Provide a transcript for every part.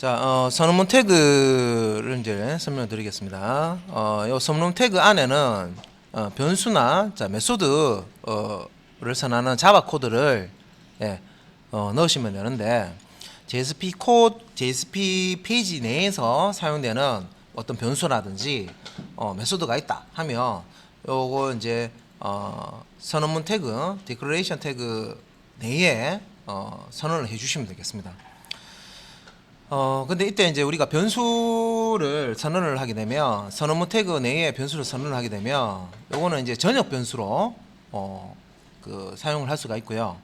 자, 선언문 태그를 이제 설명드리겠습니다. 이 선언문 태그 안에는 변수나 메소드를 선언하는 자바 코드를 넣으시면 되는데 JSP 페이지 내에서 사용되는 어떤 변수라든지 메소드가 있다 하면 요거 이제 선언문 태그, 디클레이션 태그 내에 선언을 해주시면 되겠습니다. 근데 이때 이제 우리가 변수를 선언을 하게 되면 선언문 태그 내에 변수를 선언을 하게 되면 요거는 이제 전역 변수로 사용을 할 수가 있고요.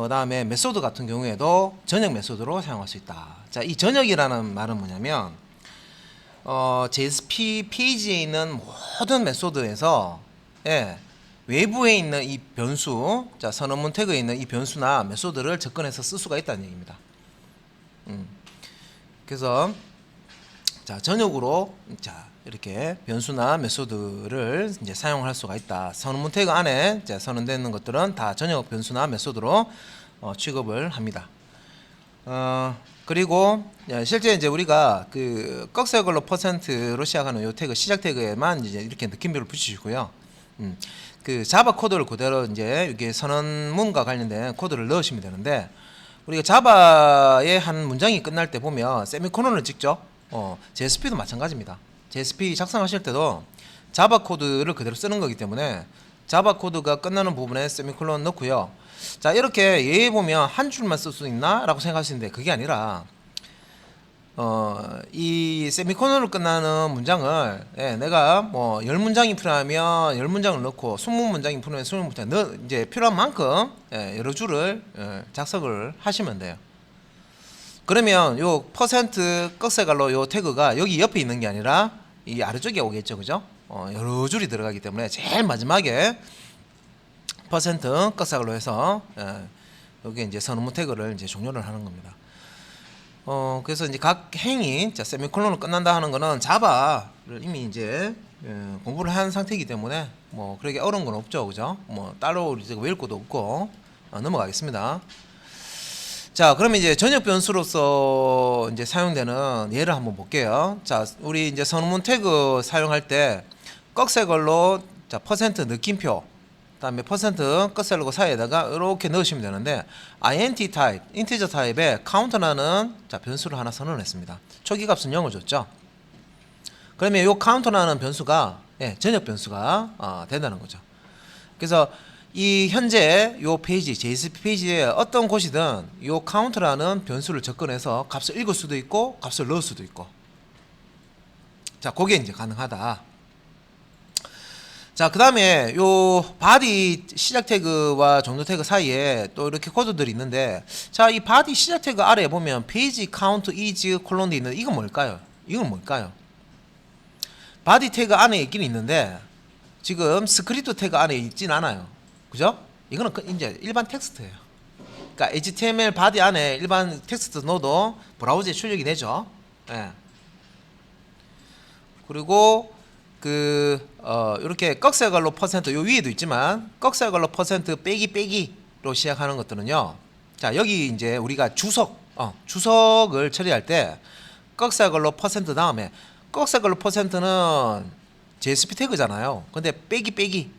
다음에 메소드 같은 경우에도 전역 메소드로 사용할 수 있다. 자, 이 전역이라는 말은 뭐냐면 JSP 페이지에 있는 모든 메소드에서 외부에 있는 이 변수, 자, 선언문 태그에 있는 이 변수나 메소드를 접근해서 쓸 수가 있다는 얘기입니다. 그래서 자, 전역으로 이렇게 변수나 메소드를 이제 사용할 수가 있다. 선언문 태그 안에 이제 선언되는 것들은 다 전역 변수나 메소드로 취급을 합니다. 그리고 실제 이제 우리가 그 꺽쇠걸로 %로 시작하는 요 태그 시작 태그에만 이제 이렇게 느낌표를 붙이시고요. 그 자바 코드를 그대로 이제 이게 선언문과 관련된 코드를 넣으시면 되는데, 우리가 자바의 한 문장이 끝날 때 보면 세미코론을 찍죠. JSP도 마찬가지입니다. JSP 작성하실 때도 자바 코드를 그대로 쓰는 거기 때문에 자바 코드가 끝나는 부분에 세미콜론 넣고요. 자, 이렇게 예에 보면 한 줄만 쓸 수 있나? 라고 생각하시는데 그게 아니라 이 세미콜론으로 끝나는 문장을 내가 뭐 10문장이 필요하면 10문장을 넣고 20문장이 필요하면 20문장 이제 필요한 만큼 여러 줄을 작성을 하시면 돼요. 그러면 요 꺽쇠갈로 요 태그가 여기 옆에 있는 게 아니라 이 아래쪽에 오겠죠, 그죠? 여러 줄이 들어가기 때문에 제일 마지막에 꺽쇠갈로 해서 여기 이제 선언문 태그를 이제 종료를 하는 겁니다. 그래서 이제 각 행이 세미콜론으로 끝난다 하는 거는 자바를 이미 이제 공부를 한 상태이기 때문에 뭐 그렇게 어려운 건 없죠, 그죠? 뭐 따로 이제 외울 것도 없고 넘어가겠습니다. 자, 그러면 이제 전역 변수로서 이제 사용되는 예를 한번 볼게요. 자, 우리 이제 선언문 태그 사용할 때 꺽쇠걸로 느낌표, 다음에 꺽쇠걸로 사이에다가 이렇게 넣으시면 되는데, int 타입, 인티저 타입에 카운터라는 변수를 하나 선언했습니다. 초기 값은 0을 줬죠. 그러면 이 카운터라는 변수가 전역 변수가 된다는 거죠. 그래서 이 현재 요 페이지 JSP 페이지에 어떤 곳이든 요 카운트라는 변수를 접근해서 값을 읽을 수도 있고 값을 넣을 수도 있고, 자, 그게 이제 가능하다. 자, 그 다음에 요 바디 시작 태그와 종료 태그 사이에 또 이렇게 코드들이 있는데, 자, 이 바디 시작 태그 아래에 보면 페이지 카운트 is 콜론이 있는데 이건 뭘까요? 이건 뭘까요? 바디 태그 안에 있긴 있는데 지금 스크립트 태그 안에 있진 않아요. 그죠? 이거는 이제 일반 텍스트예요. 그러니까 HTML 바디 안에 일반 텍스트 넣어도 브라우저에 출력이 되죠. 그리고 이렇게 꺽쇠걸로 %, 요 위에도 있지만 꺽쇠걸로 % 빼기로 시작하는 것들은요. 자, 여기 이제 우리가 주석을 처리할 때 꺽쇠걸로 % 다음에 꺽쇠걸로 %는 JSP 태그잖아요. 근데 빼기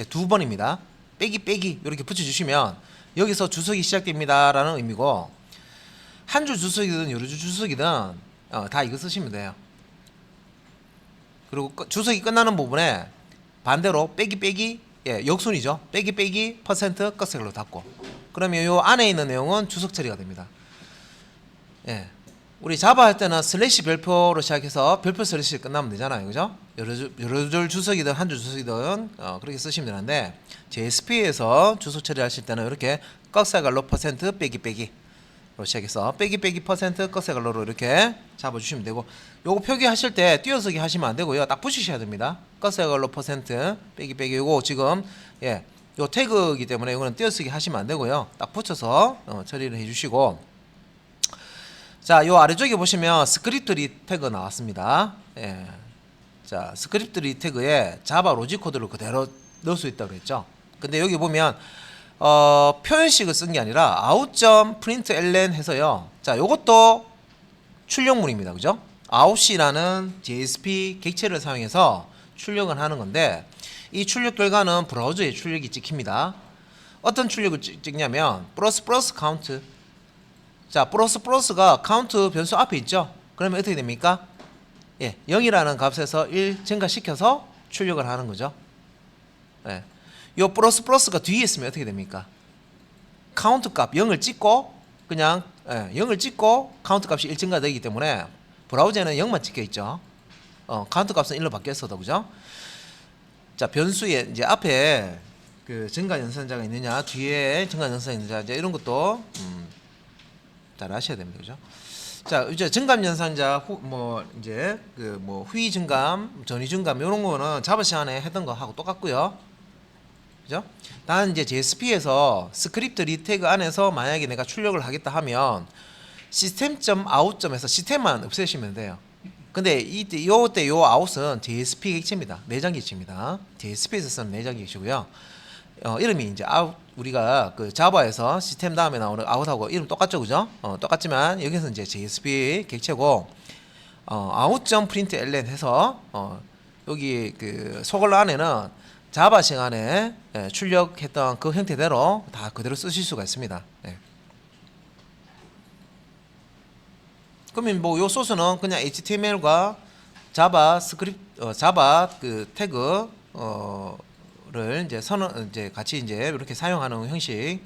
두 번입니다. 빼기 이렇게 붙여주시면 여기서 주석이 시작됩니다 라는 의미고, 한 줄 주석이든 여러 줄 주석이든 다 이거 쓰시면 돼요. 그리고 주석이 끝나는 부분에 반대로 빼기 역순이죠. 빼기 % 꺽쇠걸로 닫고, 그러면 요 안에 있는 내용은 주석 처리가 됩니다. 우리 자바 할 때는 슬래시 별표로 시작해서 별표 슬래시 끝나면 되잖아요, 그죠? 여러 줄 주석이든 한 줄 주석이든 그렇게 쓰시면 되는데, JSP에서 주석 처리하실 때는 이렇게 꺽쇠걸로 % 빼기로 시작해서 빼기 % 꺽쇠걸로로 이렇게 잡아주시면 되고, 요거 표기하실 때 띄어쓰기 하시면 안 되고요, 딱 붙이셔야 됩니다. 꺽쇠걸로 % 빼기 요거 지금 요 태그이기 때문에 이거는 띄어쓰기 하시면 안 되고요, 딱 붙여서 처리를 해주시고. 자, 요 아래쪽에 보시면 스크립트 태그 나왔습니다. 자, 스크립트 태그에 자바 로직 코드를 그대로 넣을 수 있다고 그랬죠. 근데 여기 보면 표현식을 쓴 게 아니라 out.println 해서요. 자, 요것도 출력물입니다. 그죠? out이라는 JSP 객체를 사용해서 출력을 하는 건데 이 출력 결과는 브라우저에 출력이 찍힙니다. 어떤 출력을 찍냐면 플러스 카운트. 자, 플러스가 카운트 변수 앞에 있죠. 그러면 어떻게 됩니까? 예, 0이라는 값에서 1 증가시켜서 출력을 하는 거죠. 예. 요 플러스가 뒤에 있으면 어떻게 됩니까? 카운트 값 0을 찍고 그냥 0을 찍고 카운트 값이 1 증가되기 때문에 브라우저에는 0만 찍혀 있죠. 카운트 값은 1로 바뀌었어도 그죠? 자, 변수에 이제 앞에 그 증가 연산자가 있느냐, 뒤에 증가 연산자 있느냐, 이제 이런 것도 잘 아셔야 됩니다. 그죠? 자, 이제 증감 연산자 이제 그 후위 증감, 전위 증감 이런 거는 자바 시간에 했던 거 하고 똑같고요. 그죠? 단 이제 JSP에서 스크립트 리태그 안에서 만약에 내가 출력을 하겠다 하면 시스템.out점에서 시스템만 없애시면 돼요. 근데 요때 요 out은 JSP 객체입니다. 내장 객체입니다. JSP에서 쓰는 내장 객체고요. 이름이 이제 out, 우리가 그 자바에서 시스템 다음에 나오는 out하고 이름 똑같죠, 그죠? 똑같지만 여기서 이제 JSP 객체고 out.println 해서 여기 그 소글러 안에는 자바 시간에 출력했던 그 형태대로 다 그대로 쓰실 수가 있습니다. 네. 그러면 요 소스는 그냥 HTML과 자바 스크립트, 자바 그 태그 를 이제 같이 이제 이렇게 사용하는 형식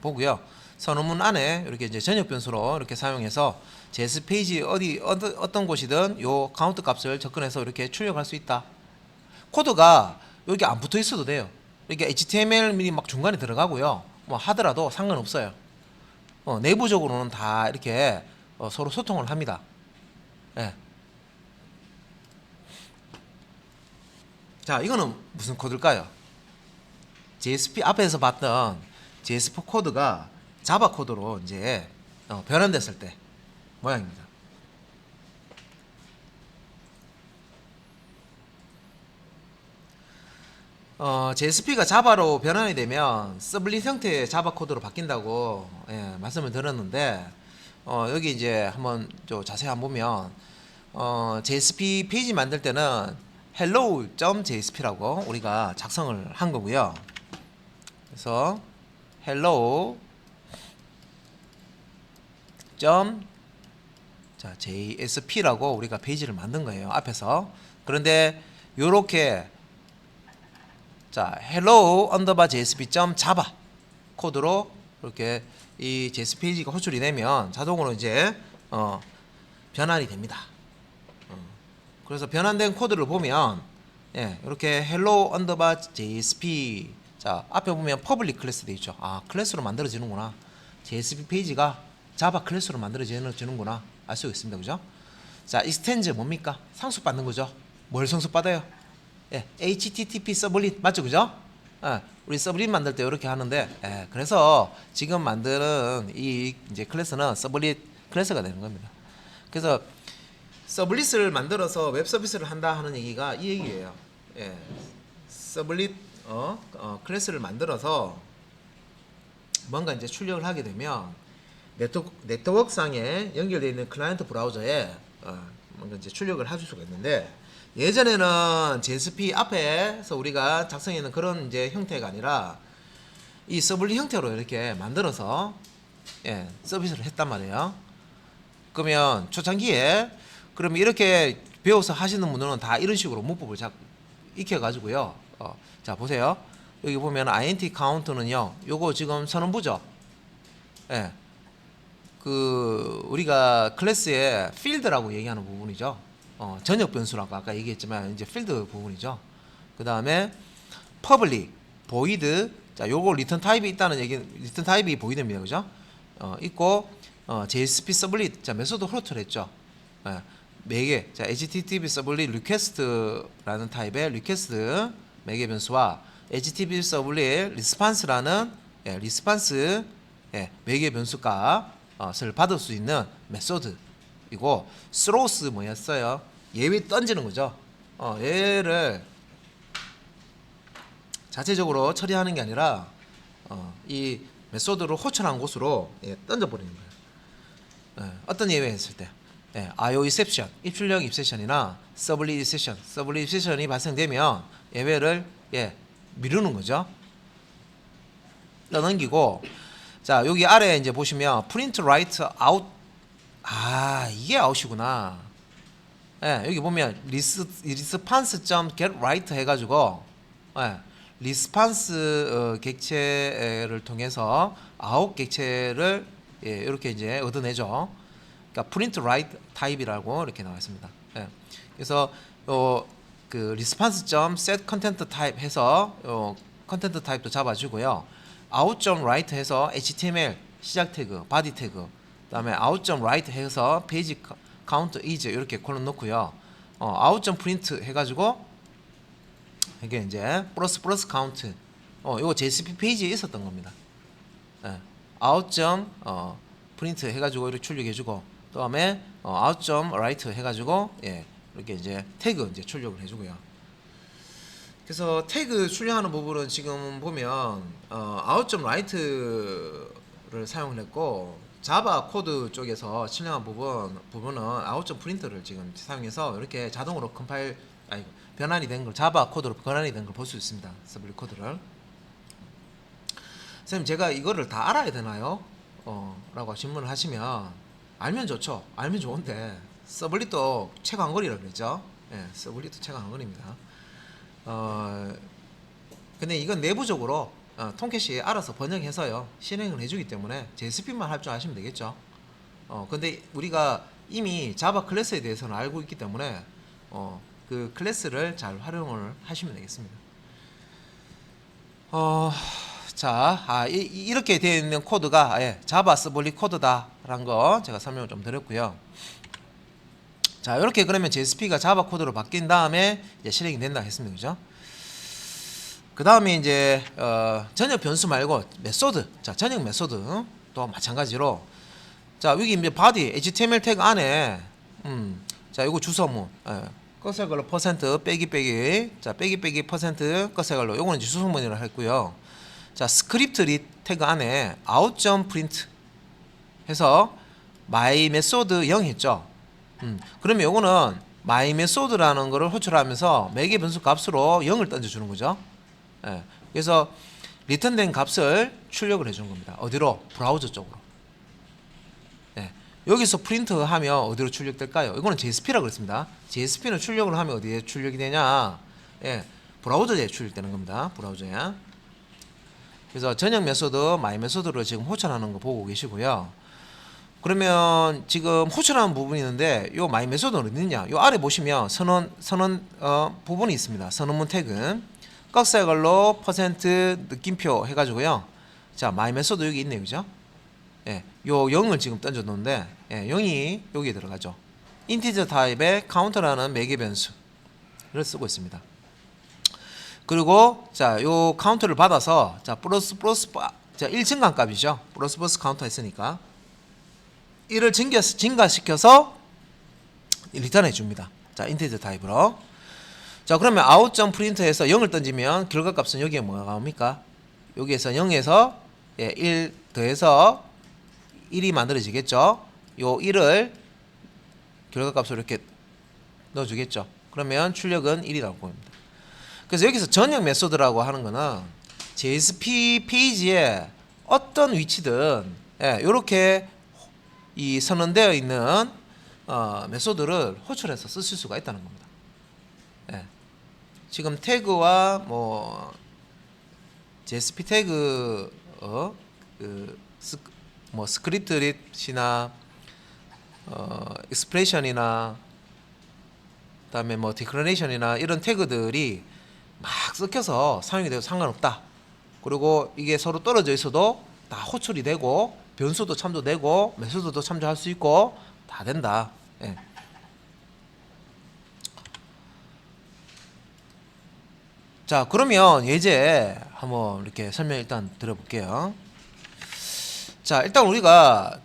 보고요. 선언문 안에 이렇게 이제 전역 변수로 이렇게 사용해서 JS 페이지 어떤 곳이든 요 카운트 값을 접근해서 이렇게 출력할 수 있다. 코드가 여기 안 붙어 있어도 돼요. 이렇게 HTML이 막 중간에 들어가고요. 뭐 하더라도 상관없어요. 내부적으로는 다 이렇게 서로 소통을 합니다. 예. 자, 이거는 무슨 코드일까요? JSP 앞에서 봤던 JSP 코드가 자바 코드로 이제 변환됐을 때 모양입니다. JSP가 자바로 변환이 되면 서블릿 형태의 자바 코드로 바뀐다고 말씀을 드렸는데 여기 이제 한번 좀 자세히 한번 보면 JSP 페이지 만들 때는 hello.jsp라고 우리가 작성을 한 거고요. 그래서 hello. JSP라고 우리가 페이지를 만든 거예요. 앞에서. 그런데 요렇게 자, hello JSP java 코드로 이렇게 이 JS 페이지가 호출이 되면 자동으로 이제 변환이 됩니다. 그래서 변환된 코드를 보면 이렇게 hello JSP 자, 앞에 보면 퍼블릭 클래스 돼 있죠. 아, 클래스로 만들어지는구나. JSP 페이지가 자바 클래스로 만들어지는구나. 알 수 있습니다. 그죠? 자, 익스텐즈 뭡니까? 상속 받는 거죠. 뭘 상속 받아요? HTTP 서블릿 맞죠? 그죠? 우리 서블릿 만들 때 이렇게 하는데 그래서 지금 만드는 이 이제 클래스는 서블릿 클래스가 되는 겁니다. 그래서 서블릿을 만들어서 웹 서비스를 한다 하는 얘기가 이 얘기예요. 서블릿 클래스를 만들어서 뭔가 이제 출력을 하게 되면 네트워크상에 연결되어 있는 클라이언트 브라우저에 뭔가 이제 출력을 해줄 수가 있는데 예전에는 JSP 앞에서 우리가 작성했는 그런 이제 형태가 아니라 이 서블릿 형태로 이렇게 만들어서 서비스를 했단 말이에요. 그러면 초창기에 그럼 이렇게 배워서 하시는 분들은 다 이런 식으로 문법을 익혀가지고요. 자, 보세요. 여기 보면 int count는요. 요거 지금 선언부죠. 그 우리가 클래스의 필드라고 얘기하는 부분이죠. 전역 변수라고 아까 얘기했지만 이제 필드 부분이죠. 그 다음에 public, void. 자, 요거 리턴 타입이 있다는 얘기, 리턴 타입이 void입니다. 그죠? 있고 JSP 서블릿. 자, 메소드 호러트를 했죠. 매개. 자, HTTP 서블릿 리퀘스트라는 타입의 리퀘스트 매개 변수와 HTTP 서블릿 리스판스라는 리스판스 매개 변수 값을 받을 수 있는 메소드이고 스로우스 뭐였어요? 예외 던지는 거죠. 얘를 자체적으로 처리하는 게 아니라 이 메소드를 호출한 곳으로 던져버리는 거예요. 어떤 예외 했을 때 예, IO exception, 입출력 exception이나 서블릿 exception, 서블릿 exception이 발생되면 예외를 미루는 거죠. 떠넘기고. 자, 여기 아래에 이제 보시면 print write out. 이게 out이구나. 예, 여기 보면 response.get right 해가지고 response 객체를 통해서 out 객체를 이렇게 이제 얻어내죠. 그러니까 print write 타입이라고 이렇게 나와 있습니다. 예. 그래서 그 response.set content type 해서 컨텐트 타입도 잡아주고요. out.write 해서 HTML 시작 태그, 바디 태그, 그다음에 out.write 해서 페이지 카운트 is 이렇게 콜론 넣고요. out.print 해가지고 이게 이제 플러스 카운트. 이거 JSP 페이지에 있었던 겁니다. out.print 해가지고 이렇게 출력해주고, 그다음에 out.write 해가지고 이렇게 이제 태그 이제 출력을 해주고요. 그래서 태그 출력하는 부분은 지금 보면 out.write를 사용을 했고, 자바 코드 쪽에서 출력한 부분은 out.print를 지금 사용해서 이렇게 자동으로 변환이 된 걸, 자바 코드로 변환이 된 걸 볼 수 있습니다. 서블릿 코드를. 선생님, 제가 이거를 다 알아야 되나요? 라고 질문을 하시면, 알면 좋죠. 알면 좋은데 서블릿도 최강거리라고 그랬죠. 서블릿도 최강거리입니다. 근데 이건 내부적으로 톰캣이 알아서 번역해서요 실행을 해주기 때문에 JSP만 할 줄 아시면 되겠죠. 근데 우리가 이미 자바 클래스에 대해서는 알고 있기 때문에 그 클래스를 잘 활용을 하시면 되겠습니다. 자, 이렇게 되어 있는 코드가 자바 서블릿 코드다라는 거 제가 설명을 좀 드렸고요. 자, 이렇게 그러면 JSP가 자바 코드로 바뀐 다음에 이제 실행이 된다 했습니다. 그죠? 그 다음에 이제 전역 변수 말고 메소드. 자, 전역 메소드 또 마찬가지로, 자, 여기 이제 body HTML 태그 안에 자, 이거 주소문 끝에 걸로 퍼센트 빼기 자, 빼기 퍼센트 끝에 걸로 요거는 이제 주소문이라고 했고요. 자, 스크립트 리 태그 안에 out.print 해서 my method 0 했죠. 그러면 요거는 my method라는 거를 호출하면서 매개 변수 값으로 0을 던져주는 거죠. 그래서 리턴된 값을 출력을 해주는 겁니다. 어디로? 브라우저 쪽으로. 여기서 프린트 하면 어디로 출력될까요? 이거는 JSP라고 그랬습니다. JSP는 출력을 하면 어디에 출력이 되냐? 브라우저에 출력되는 겁니다. 브라우저에. 그래서 전역 메소드, my 메소드로 지금 호출하는 거 보고 계시고요. 그러면 지금 호출하는 부분이 있는데, 요 my 메소드는 어디 있냐? 요 아래 보시면 선언 부분이 있습니다. 선언문 태그. 꺽쇠 걸로 퍼센트 느낌표 해가지고요. 자, my 메소드 여기 있네요. 그죠? 요 0을 지금 던져 놓는데 0이 여기에 들어가죠. 인티저 타입의 카운터라는 매개 변수를 쓰고 있습니다. 그리고 자, 요 카운터를 받아서 자, 플러스 자, 1 증가 값이죠. 플러스 카운터 했으니까 1을 증가시켜서 리턴해 줍니다. 자, 인티저 타입으로. 자, 그러면 out.print에서 0을 던지면 결과값은 여기에 뭐가 나옵니까? 여기에서 0에서 1 더해서 1이 만들어지겠죠. 요 1을 결과값으로 이렇게 넣어주겠죠. 그러면 출력은 1이라고 보입니다. 그래서 여기서 전역 메소드라고 하는 거는 JSP 페이지에 어떤 위치든 이렇게 이 선언되어 있는 메소드를 호출해서 쓰실 수가 있다는 겁니다. 지금 태그와 뭐 JSP 태그 뭐 스크립트릿이나 익스프레션이나 그다음에 뭐 디클러레이션이나 이런 태그들이 막 섞여서 사용이 돼도 상관없다. 그리고 이게 서로 떨어져 있어도 다 호출이 되고 변수도 참조되고 메소드도 참조할 수 있고 다 된다. 자, 그러면 예제 한번 이렇게 설명 일단 들어볼게요. 자, 일단 우리가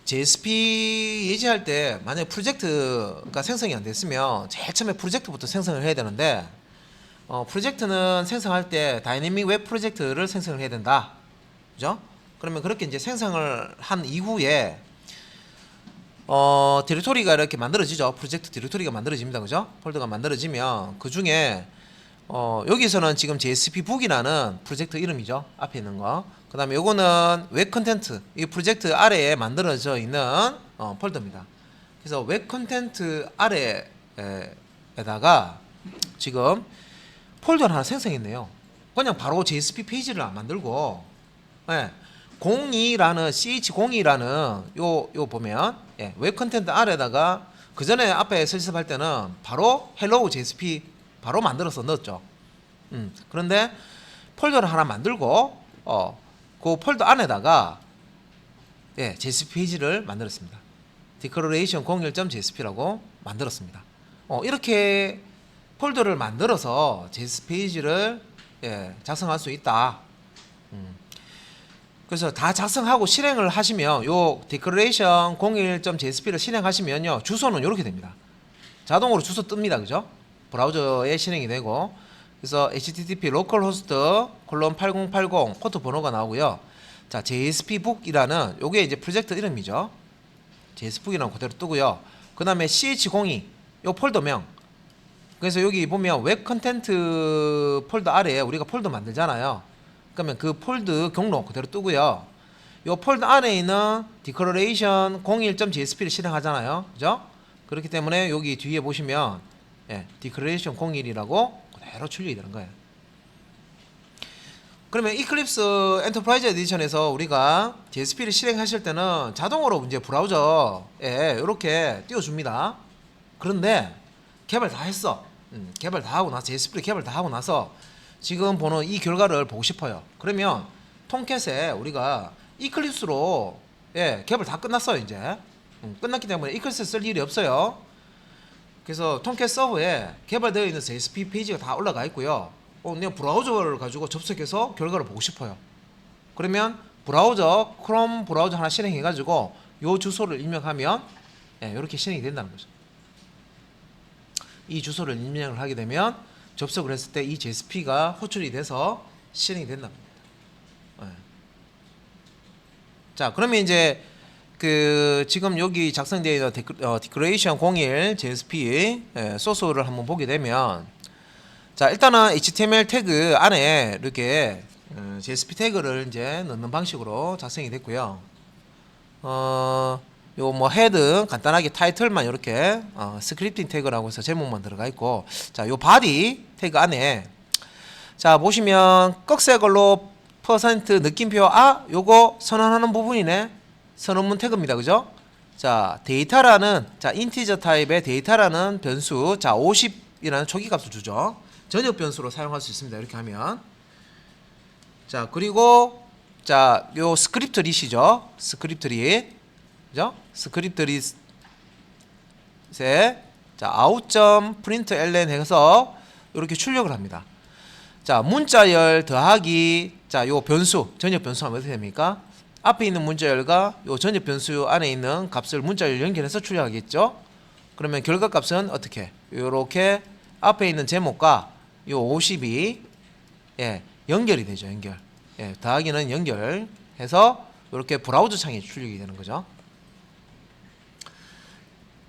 JSP 예제할 때 만약에 프로젝트가 생성이 안 됐으면 제일 처음에 프로젝트부터 생성을 해야 되는데, 프로젝트는 생성할 때 다이내믹 웹 프로젝트를 생성을 해야 된다. 그죠? 그러면 그렇게 이제 생성을 한 이후에 디렉토리가 이렇게 만들어지죠. 프로젝트 디렉토리가 만들어집니다. 그죠? 폴더가 만들어지면 그 중에 여기서는 지금 JSP 북이라는 프로젝트 이름이죠. 앞에 있는 거. 그 다음에 요거는 웹 컨텐트, 이 프로젝트 아래에 만들어져 있는 폴더입니다. 그래서 웹 컨텐트 아래에다가 지금 폴더를 하나 생성했네요. 그냥 바로 JSP 페이지를 안 만들고, 예, 02라는 CH02라는 요 보면, 예, 웹 컨텐트 아래에다가 그 전에 앞에 설치할 때는 바로 hello JSP 바로 만들어서 넣었죠. 그런데 폴더를 하나 만들고 그 폴더 안에다가, 예, JSP 페이지를 만들었습니다. declaration 01.jsp라고 만들었습니다. 이렇게 폴더를 만들어서 JSP 페이지를, 예, 작성할 수 있다. 그래서 다 작성하고 실행을 하시면 요 declaration 01.jsp를 실행하시면요, 주소는 이렇게 됩니다. 자동으로 주소 뜹니다. 그죠? 브라우저에 실행이 되고, 그래서 http localhost 8080 포트 번호가 나오고요. 자, JSPbook이라는 요게 이제 프로젝트 이름이죠. JSPbook이라는 그대로 뜨고요. 그 다음에 CH02 요 폴더명. 그래서 여기 보면 웹 컨텐트 폴더 아래에 우리가 폴더 만들잖아요. 그러면 그 폴더 경로 그대로 뜨고요. 요 폴더 안에 있는 declaration 01.jsp를 실행하잖아요. 그죠? 그렇기 때문에 여기 뒤에 보시면, 예, declaration 01이라고 그대로 출력이 되는 거예요. 그러면 이클립스 엔터프라이즈 에디션에서 우리가 JSP를 실행하실 때는 자동으로 이제 브라우저에 이렇게 띄워줍니다. 그런데 개발 다 했어. 개발 다 하고 나서, JSP를 개발 다 하고 나서 지금 보는 이 결과를 보고 싶어요. 그러면 톰캣에 우리가 이클립스로, 예, 개발 다 끝났어요. 이제 끝났기 때문에 이클립스 쓸 일이 없어요. 그래서 톰캣 서버에 개발되어 있는 JSP 페이지가 다 올라가 있고요. 내가 브라우저를 가지고 접속해서 결과를 보고 싶어요. 그러면 브라우저, 크롬 브라우저 하나 실행해 가지고 요 주소를 입력하면, 예, 이렇게 실행이 된다는 거죠. 이 주소를 입력을 하게 되면 접속을 했을 때 이 JSP가 호출이 돼서 실행이 된답니다. 예. 자, 그러면 이제 그 지금 여기 작성되어 있는 declaration 01 JSP, 예, 소스를 한번 보게 되면, 자, 일단은 HTML 태그 안에 이렇게 JSP 태그를 이제 넣는 방식으로 작성이 됐고요. 요 뭐 헤드 간단하게 타이틀만 이렇게 스크립팅 태그라고 해서 제목만 들어가 있고, 자, 요 바디 태그 안에, 자, 보시면 꺽쇠걸로 퍼센트 느낌표, 요거 선언하는 부분이네. 선언문 태그입니다. 그죠? 자, 데이터라는, 자, 인티저 타입의 데이터라는 변수, 자, 50이라는 초기 값을 주죠. 전역 변수로 사용할 수 있습니다. 이렇게 하면. 자, 그리고, 자, 요 스크립트 릿이죠. 스크립트 릿. 그죠? 스크립트 릿에, 자, out.println 해서 이렇게 출력을 합니다. 자, 문자열 더하기, 자, 요 변수, 전역 변수 하면 어떻게 됩니까? 앞에 있는 문자열과 요 전역 변수 안에 있는 값을 문자열 연결해서 출력하겠죠? 그러면 결과 값은 어떻게? 요렇게 앞에 있는 제목과 요 50이, 예, 연결이 되죠. 연결. 예, 더하기는 연결해서 이렇게 브라우저 창에 출력이 되는 거죠.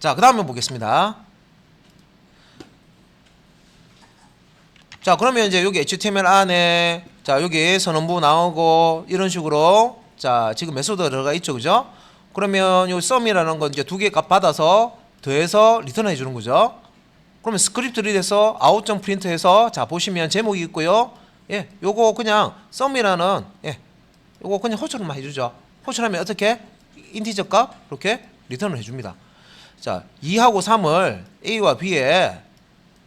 자, 그 다음에 보겠습니다. 자, 그러면 이제 여기 HTML 안에, 자, 여기 선언부 나오고 이런 식으로, 자, 지금 메소드 들어가 있죠. 그죠? 그러면 요 썸이라는 건 이제 두 개 값 받아서 더해서 리턴해 주는 거죠. 그러면 스크립트 릿에서 out.print 해서, 자, 보시면 제목이 있고요. 예, 요거 그냥 썸이라는, 예, 요거 그냥 호출만 해주죠. 호출하면 어떻게? 인티저 값 이렇게 리턴을 해줍니다. 자, 2하고 3을 A와 B에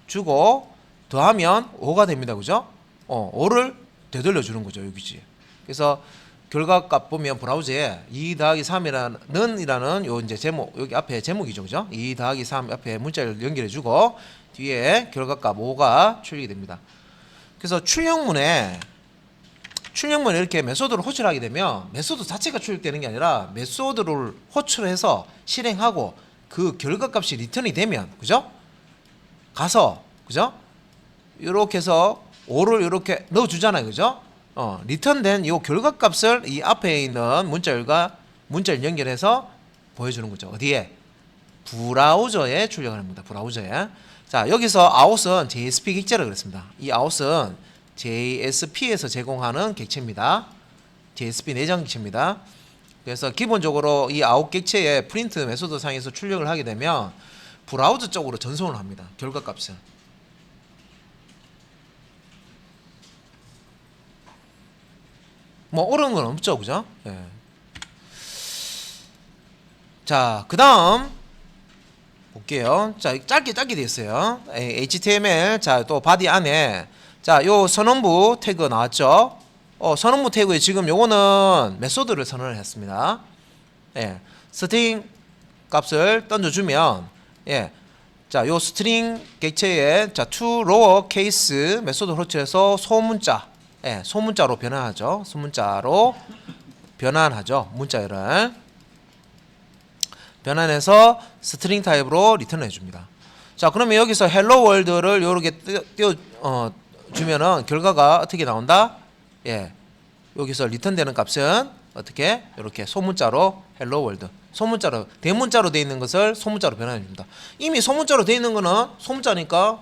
주고 더하면 5가 됩니다. 그죠? 5를 되돌려 주는 거죠. 여기지. 그래서 결과값 보면 브라우저에 2 더하기 3이라는 요 이제 제목, 여기 앞에 제목이죠. 그죠? 2 더하기 3 앞에 문자를 연결해 주고 뒤에 결과값 5가 출력이 됩니다. 그래서 출력문에 이렇게 메소드를 호출하게 되면 메소드 자체가 출력되는 게 아니라 메소드를 호출해서 실행하고 그 결과값이 리턴이 되면, 그죠? 가서, 그죠? 이렇게 해서 5를 이렇게 넣어주잖아요. 그죠? 리턴된 이 결과값을 이 앞에 있는 문자열과 문자열 연결해서 보여주는 거죠. 어디에? 브라우저에 출력을 합니다. 브라우저에. 자, 여기서 아웃은 JSP 객체라고 그랬습니다. 이 아웃은 JSP에서 제공하는 객체입니다. JSP 내장 객체입니다. 그래서 기본적으로 이 아웃 객체의 프린트 메소드 상에서 출력을 하게 되면 브라우저 쪽으로 전송을 합니다. 결과값을. 뭐 어려운 건 없죠, 그죠? 예. 자, 그 다음 볼게요. 자, 짧게 되어 있어요. HTML, 자, 또 바디 안에, 자, 요 선언부 태그 나왔죠? 선언부 태그에 지금 요거는 메소드를 선언을 했습니다. 예, 스트링 값을 던져주면, 예, 자, 요 스트링 객체에, 자, to lower case 메소드 호출해서 소문자, 예, 소문자로 변환하죠. 소문자로 변환하죠. 문자를. 변환해서 스트링 타입으로 리턴을 해줍니다. 자, 그러면 여기서 헬로 월드를 이렇게 주면은 결과가 어떻게 나온다? 예, 여기서 리턴되는 값은 어떻게? 이렇게 소문자로 헬로 월드. 소문자로, 대문자로 되어 있는 것을 소문자로 변환해 줍니다. 이미 소문자로 되어 있는 거는 소문자니까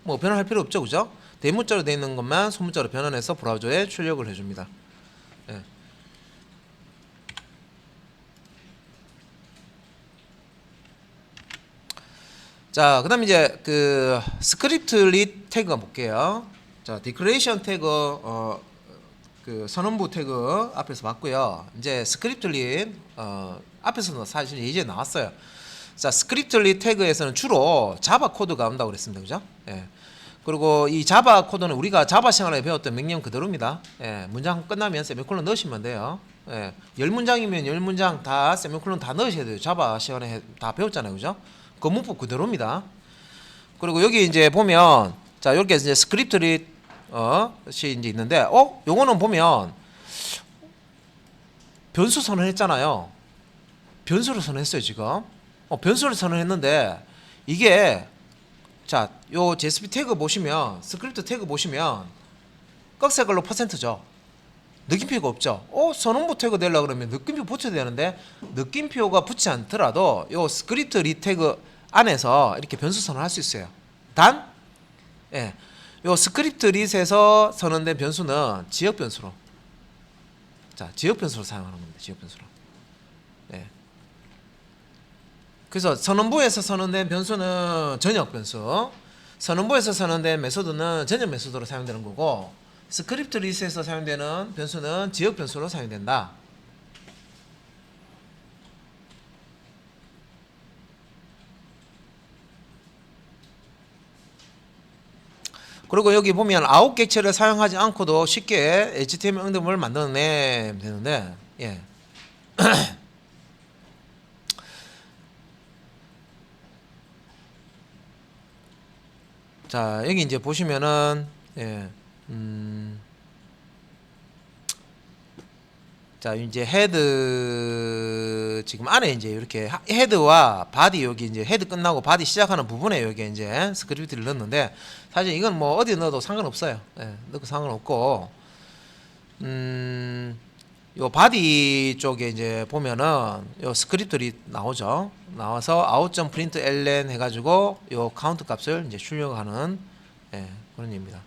뭐 변환할 필요 없죠, 그죠? 대문자로 되어 있는 것만 소문자로 변환해서 브라우저에 출력을 해줍니다. 예. 자, 그다음 이제 그 스크립트 릿 태그가 볼게요. 자, 디클레이션 태그 그 선언부 태그 앞에서 봤고요. 이제 스크립트 릿 앞에서는 사실 이제 나왔어요. 자, 스크립트 릿 태그에서는 주로 자바 코드가 온다고 그랬습니다. 그죠? 예. 그리고 이 자바 코드는 우리가 자바 시간에 배웠던 명령 그대로입니다. 예. 문장 끝나면 세미콜론 넣으시면 돼요. 예. 10문장이면 10문장 다 세미콜론 다 넣으셔야 돼요. 자바 시간에 다 배웠잖아요. 그죠? 그 문법 그대로입니다. 그리고 여기 이제 보면, 자, 이렇게 이제 스크립트 릿 시 이제 있는데, 요거는 보면 변수 선언했잖아요. 변수를 선언했어요, 지금. 변수를 선언했는데, 이게, 자, 요 JSP 태그 보시면, 스크립트 태그 보시면, 꺽쇠글로 %죠. 느낌표가 없죠. 선언부 태그 되려고 그러면 느낌표 붙여야 되는데, 느낌표가 붙지 않더라도, 요 스크립트 릿 태그 안에서 이렇게 변수 선언할 수 있어요. 단, 예, 요 스크립트 릿에서 선언된 변수는 지역 변수로, 자, 지역 변수로 사용하는 겁니다. 지역 변수로. 예. 그래서 선언부에서 선언된 변수는 전역 변수, 선언부에서 선언된 메소드는 전역 메소드로 사용되는 거고, 스크립트 릿에서 사용되는 변수는 지역 변수로 사용된다. 그리고 여기 보면 아웃 객체를 사용하지 않고도 쉽게 HTML 응답을 만들어내면 되는데, 예. 자, 여기 이제 보시면은, 예, 자, 이제 헤드 지금 안에 이제 이렇게 헤드와 바디, 여기 이제 헤드 끝나고 바디 시작하는 부분에 여기 이제 스크립트를 넣었는데, 사실 이건 뭐 어디 넣어도 상관없어요. 예, 넣고 상관없고, 요 바디 쪽에 이제 보면은 요 스크립트들이 나오죠. 나와서 out.println 해가지고 요 카운트 값을 이제 출력하는, 예, 그런 얘기입니다.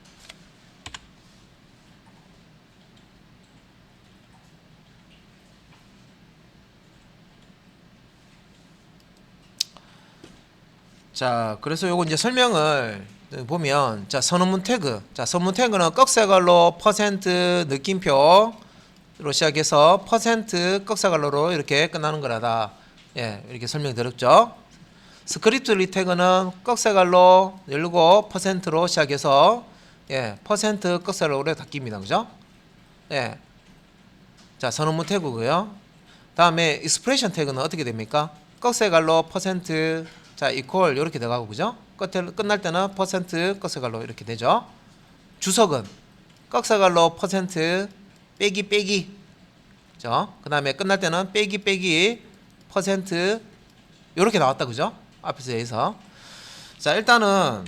자, 그래서 요거 이제 설명을 보면, 자, 선언문 태그. 자, 선문 태그는 꺽쇠갈로 퍼센트 느낌표로 시작해서 퍼센트 꺽쇠갈로로 이렇게 끝나는 거라다. 예, 이렇게 설명드렸죠. 스크립트 릿 태그는 꺽쇠갈로 열고 퍼센트로 시작해서, 예, 퍼센트 꺽쇠갈로로 닫깁니다. 그죠? 예. 자, 선언문 태그고요. 다음에 익스프레션 태그는 어떻게 됩니까? 꺽쇠갈로 퍼센트, 자, 이퀄 이렇게 들어가고, 그죠? 끝날 때는 퍼센트 꺽쇠갈로 이렇게 되죠. 주석은 꺽쇠갈로 퍼센트 빼기, 그죠? 그 다음에 끝날 때는 빼기 퍼센트 이렇게 나왔다, 그죠? 앞에서 여기서. 자, 일단은,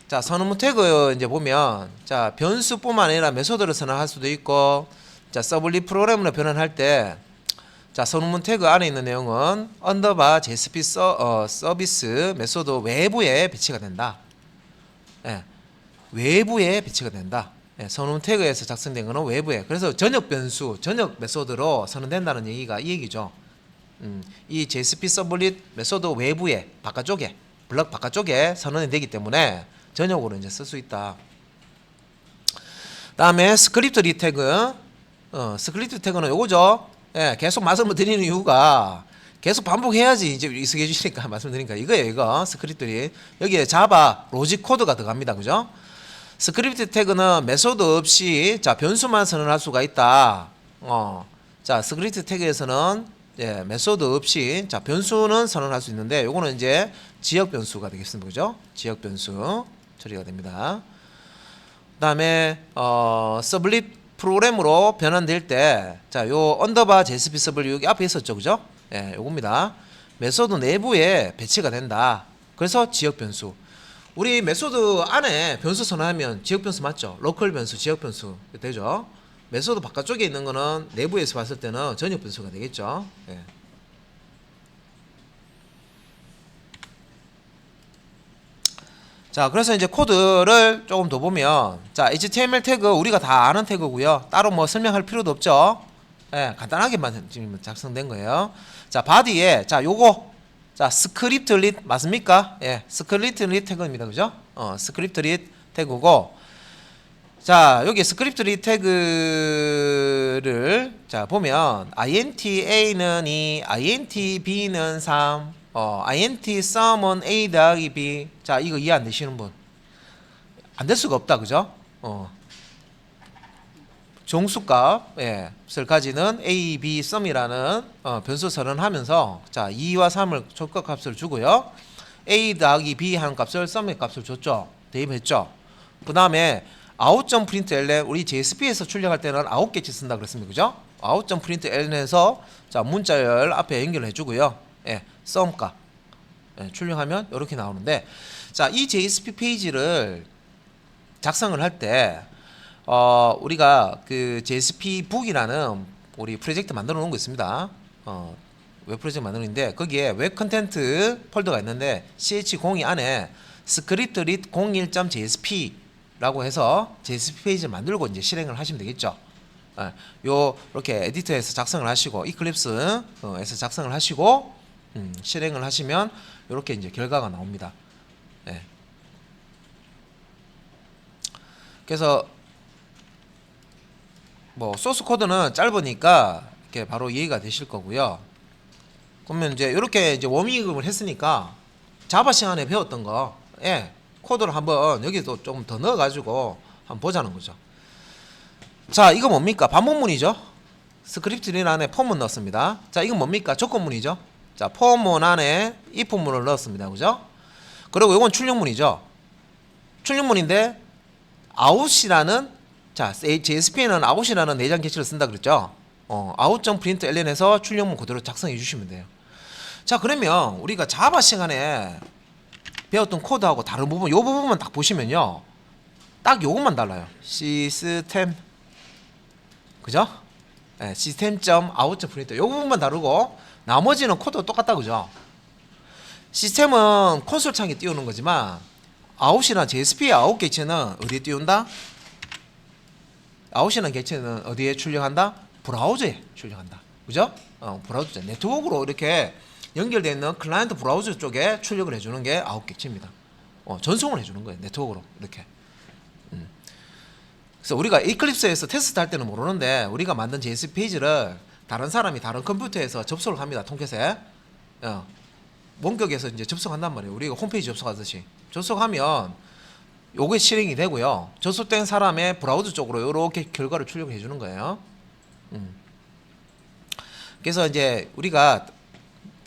자, 선언문 태그 이제 보면, 자, 변수뿐만 아니라 메소드를 선언할 수도 있고, 자, 서블릿 프로그램으로 변환할 때, 자, 자, 선언문 태그 안에 있는 내용은 언더바 JSP 서비스 메소드 외부에 배치가 된다. 예, 외부에 배치가 된다. 예, 선언문 태그에서 작성된 거는 외부에. 그래서 전역 변수, 전역 메소드로 선언된다는 얘기가 이 얘기죠. 이 JSP 서블릿 메소드 외부에, 바깥쪽에, 블럭 바깥쪽에 선언이 되기 때문에 전역으로 이제 쓸 수 있다. 다음에 스크립트 리태그. 스크립트 태그는 요거죠. 예, 계속 말씀을 드리는 이유가 계속 반복해야지 이제 익숙해지니까 말씀드리니까 이거예요. 이거 스크립트리 여기에 자바 로직 코드가 들어갑니다. 그죠? 스크립트 태그는 메소드 없이 자 변수만 선언할 수가 있다. 자 스크립트 태그에서는 예, 메소드 없이 자 변수는 선언할 수 있는데 요거는 이제 지역 변수가 되겠습니다. 그죠? 지역 변수 처리가 됩니다. 그다음에 서블릿 프로그램으로 변환될 때, 자, 요 언더바 JSP 서블릿 여기 앞에 있었죠, 그죠? 예, 요겁니다. 메소드 내부에 배치가 된다. 그래서 지역 변수. 우리 메소드 안에 변수 선언하면 지역 변수 맞죠? 로컬 변수, 지역 변수 되죠? 메소드 바깥쪽에 있는 거는 내부에서 봤을 때는 전역 변수가 되겠죠? 예. 자, 그래서 이제 코드를 조금 더 보면, 자, HTML 태그 우리가 다 아는 태그고요. 따로 뭐 설명할 필요도 없죠. 예, 간단하게만 지금 작성된 거예요. 자, 바디에 자, 요거 자, 스크립트 릿 맞습니까? 예, 스크립트 릿 태그입니다. 그죠? 스크립트 릿 태그고, 자, 여기 스크립트 릿 태그를 자, 보면 intA는 2, intB는 3, int sum은 a 더하기 b. 자, 이거 이해 안 되시는 분? 안 될 수가 없다. 그죠? 정수값 을 가지는 a, b sum이라는 변수 선언하면서 자, 2와 3을 족값을 주고요. a 더하기 b 하는 값을 sum의 값을 줬죠. 대입했죠. 그 다음에 out.println 우리 JSP에서 출력할 때는 아웃게치 쓴다 그랬습니다. 그죠? out.println에서 자, 문자열 앞에 연결해 주고요. 예, sum 값 출력하면 이렇게 나오는데, 자, 이 JSP 페이지를 작성을 할 때 우리가 그 JSP 북이라는 우리 프로젝트 만들어 놓은 거 있습니다. 웹 프로젝트 만들어 놓는데 거기에 웹 컨텐트 폴더가 있는데 ch02 안에 스크립트 릿 01.jsp 라고 해서 JSP 페이지를 만들고 이제 실행을 하시면 되겠죠. 요 이렇게 에디터에서 작성을 하시고 이클립스에서 작성을 하시고 실행을 하시면 이렇게 이제 결과가 나옵니다. 예. 그래서 뭐 소스 코드는 짧으니까 이렇게 바로 이해가 되실 거고요. 그러면 이제 이렇게 이제 워밍업을 했으니까 자바 시간에 배웠던 거, 예, 코드를 한번 여기도 좀 더 넣어가지고 한번 보자는 거죠. 자, 이거 뭡니까? 반복문이죠. 스크립트린 안에 폼문 넣었습니다. 자, 이건 뭡니까? 조건문이죠. 자, 폼문 안에 if문을 넣었습니다. 그죠? 그리고 이건 출력문이죠. 출력문인데 out이라는 자, JSP에는 out이라는 내장 개체를 쓴다 그랬죠. out.println에서 출력문 그대로 작성해 주시면 돼요. 자, 그러면 우리가 자바 시간에 배웠던 코드하고 다른 부분, 이 부분만 딱 보시면요, 딱 요것만 달라요. 시스템, 그죠? 네, 시스템.out.println 요 부분만 다르고 나머지는 코드가 똑같다. 그죠? 시스템은 콘솔 창에 띄우는 거지만 out이나 JSP의 out 개체는 어디에 띄운다? out이라는 개체는 어디에 출력한다? 브라우저에 출력한다. 그죠? 브라우저 네트워크로 이렇게 연결되어 있는 클라이언트 브라우저 쪽에 출력을 해주는 게 out 개체입니다. 전송을 해주는 거예요. 네트워크로 이렇게. 그래서 우리가 이클립스에서 테스트 할 때는 모르는데 우리가 만든 JSP 페이지를 다른 사람이 다른 컴퓨터에서 접속을 합니다. 통켓에. 원격에서 이제 접속한단 말이에요. 우리가 홈페이지 접속하듯이. 접속하면 요게 실행이 되고요. 접속된 사람의 브라우저 쪽으로 이렇게 결과를 출력해 주는 거예요. 그래서 이제 우리가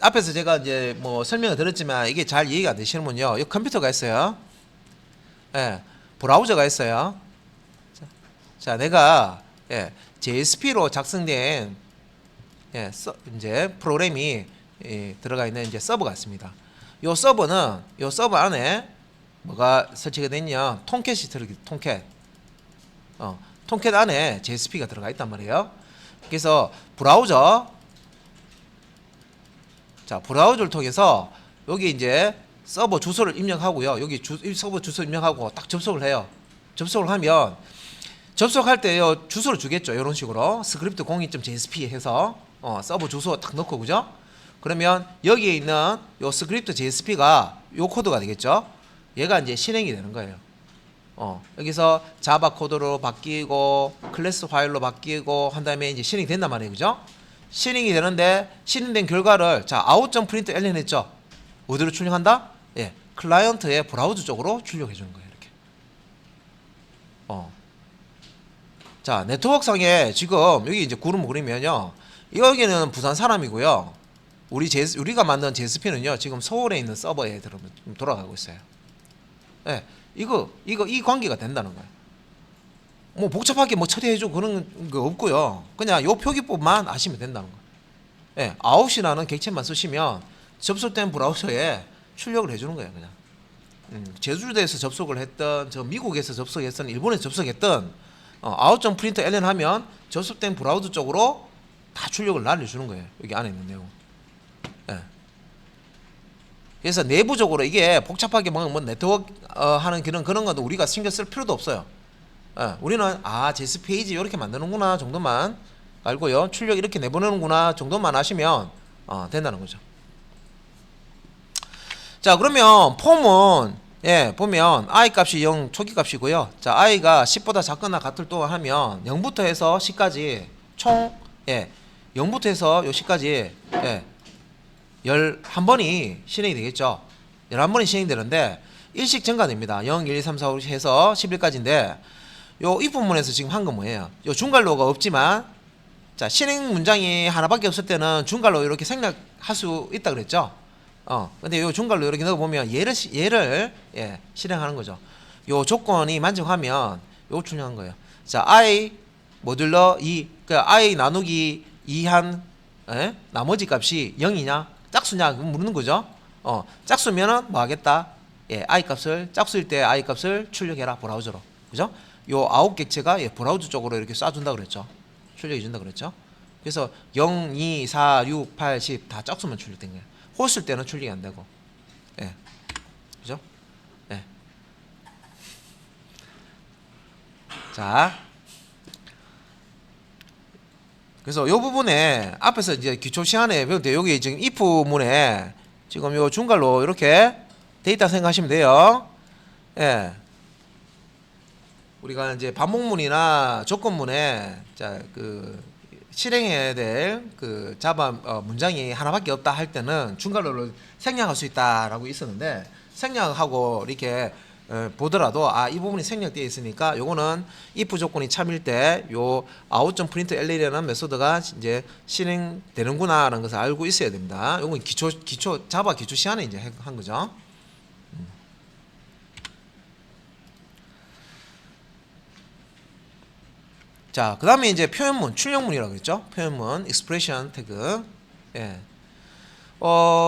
앞에서 제가 이제 뭐 설명을 드렸지만 이게 잘 이해가 안 되시는군요. 이 컴퓨터가 있어요. 예, 브라우저가 있어요. 자, 내가 JSP로 작성된 이제 프로그램이 들어가 있는 이제 서버가 있습니다. 요 서버는 요 서버 안에 뭐가 설치가 됐냐? 통캣이 들어기 통캣. 통캣 안에 JSP가 들어가 있단 말이에요. 그래서 브라우저 자, 브라우저를 통해서 여기 이제 서버 주소를 입력하고요. 여기 서버 주소 입력하고 딱 접속을 해요. 접속을 하면 접속할 때 주소를 주겠죠. 이런 식으로 스크립트 02.jsp 해서 서버 주소 딱 넣고, 그죠? 그러면 여기에 있는 요 스크립트 JSP가 요 코드가 되겠죠. 얘가 이제 실행이 되는 거예요. 여기서 자바 코드로 바뀌고 클래스 파일로 바뀌고 한 다음에 이제 실행이 된단 말이에요. 그죠? 실행이 되는데 실행된 결과를 자, out.println 했죠. 어디로 출력한다? 예, 클라이언트의 브라우저 쪽으로 출력해 주는 거예요. 이렇게. 자, 네트워크상에 지금 여기 이제 구름 그리면요. 여기는 부산 사람이고요. 우리가 만든 JSP는요. 지금 서울에 있는 서버에 돌아가고 있어요. 예. 이 관계가 된다는 거예요. 뭐 복잡하게 뭐 처리해주고 그런 거 없고요. 그냥 요 표기법만 아시면 된다는 거예요. 예, 아웃이라는 객체만 쓰시면 접속된 브라우저에 출력을 해주는 거예요. 그냥 제주도에서 접속을 했던, 저 미국에서 접속했던, 일본에서 접속했던 out.println 하면 접속된 브라우저 쪽으로 다 출력을 날려주는 거예요. 여기 안에 있는 내용. 예. 그래서 내부적으로 이게 복잡하게 뭐 네트워크 하는 그런 것도 우리가 신경 쓸 필요도 없어요. 우리는 제스 페이지 이렇게 만드는구나 정도만 알고요. 출력 이렇게 내보내는구나 정도만 아시면 된다는 거죠. 자, 그러면 폼은 보면 i 값이 0 초기 값이고요. 자, i가 10보다 작거나 같을 또 하면 0부터 해서 10까지 총 0부터 해서 요 10까지 11번이 실행이 되겠죠. 11번이 실행되는데 일씩 증가됩니다. 0, 1, 2, 3, 4, 5 해서 11까지인데 요 이 부분에서 지금 한 건 뭐예요? 요 중괄로가 없지만 자, 실행 문장이 하나밖에 없을 때는 중괄로 이렇게 생략할 수 있다 그랬죠. 근데 요 중괄로 이렇게 넣어 보면 얘를 실행하는 거죠. 요 조건이 만족하면 요 중요한 거예요. 자, i 모듈러 2, 그러니까 i 나누기 2한 나머지 값이 0이냐 짝수냐 물는 거죠. 짝수면은 뭐 하겠다? i 값을 짝수일 때 i 값을 출력해라 브라우저로. 그죠? 요 아웃 객체가 브라우저 쪽으로 이렇게 쏴준다 그랬죠. 출력해 준다 그랬죠. 그래서 0, 2, 4, 6, 8, 10 다 짝수만 출력된 거예요. 홀수일 때는 출력이 안 되고. 그죠? 자. 그래서 요 부분에 앞에서 이제 기초 시간에 배울 때 여기 지금 if문에 지금 요 중괄로 이렇게 돼 있다 생각하시면 돼요. 우리가 이제 반복문이나 조건문에 자, 그 실행해야 될 그 자바 문장이 하나밖에 없다 할 때는 중괄로를 생략할 수 있다라고 있었는데 생략하고 이렇게 보더라도 이 부분이 생략되어 있으니까 요거는 if 조건이 참일 때 요 out.println이라는 메소드가 이제 실행되는구나라는 것을 알고 있어야 됩니다. 요건 기초 자바 기초 시간에 이제 한 거죠. 자, 그 다음에 이제 표현문, 출력문이라고 했죠. 표현문, expression 태그.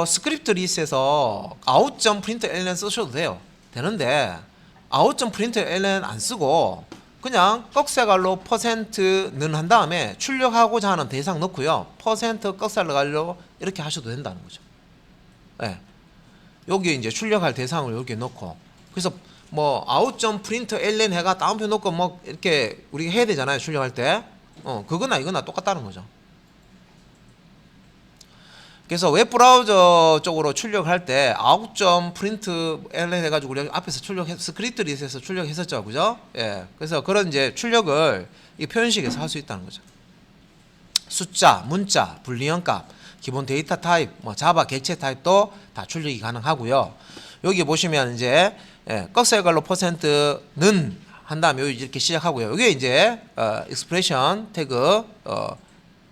스크립트 리스에서 out.println 쓰셔도 돼요. 되는데 out.println 안 쓰고 그냥 꺽쇠갈로 %는 한 다음에 출력하고자 하는 대상 넣고요. %꺽쇠갈로 이렇게 하셔도 된다는 거죠. 여기 이제 출력할 대상을 여기 넣고 그래서 뭐 out.println 해가 따옴표 놓고 뭐 이렇게 우리가 해야 되잖아요. 출력할 때. 그거나 이거나 똑같다는 거죠. 그래서 웹브라우저 쪽으로 출력할 때 out.println 해가지고 우리 앞에서 스크립트 리스에서 출력했었죠, 그죠? 그래서 그런 이제 출력을 이 표현식에서 할 수 있다는 거죠. 숫자, 문자, 불리언 값, 기본 데이터 타입, 뭐 자바 객체 타입도 다 출력이 가능하고요. 여기 보시면 이제 꺽쇠갈로 %는 한 다음에 이렇게 시작하고요. 이게 이제 expression 태그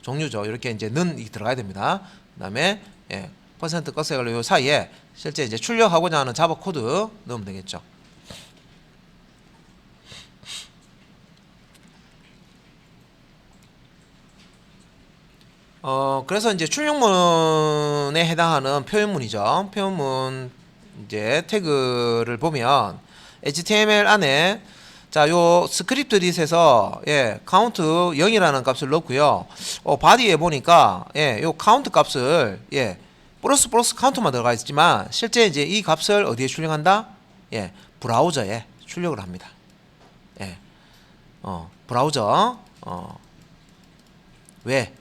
종류죠. 이렇게 이제 는 들어가야 됩니다. 그다음에 % 꺽쇠갈로 요 사이에 실제 이제 출력하고자 하는 자바 코드 넣으면 되겠죠. 그래서 이제 출력문에 해당하는 표현문이죠. 표현문 이제 태그를 보면 HTML 안에 자, 요 스크립트 릿에서 카운트 0이라는 값을 넣고요. 바디에 보니까 요 카운트 값을 플러스 카운트만 들어가 있지만 실제 이제 이 값을 어디에 출력한다? 예, 브라우저에 출력을 합니다. 예, 브라우저 왜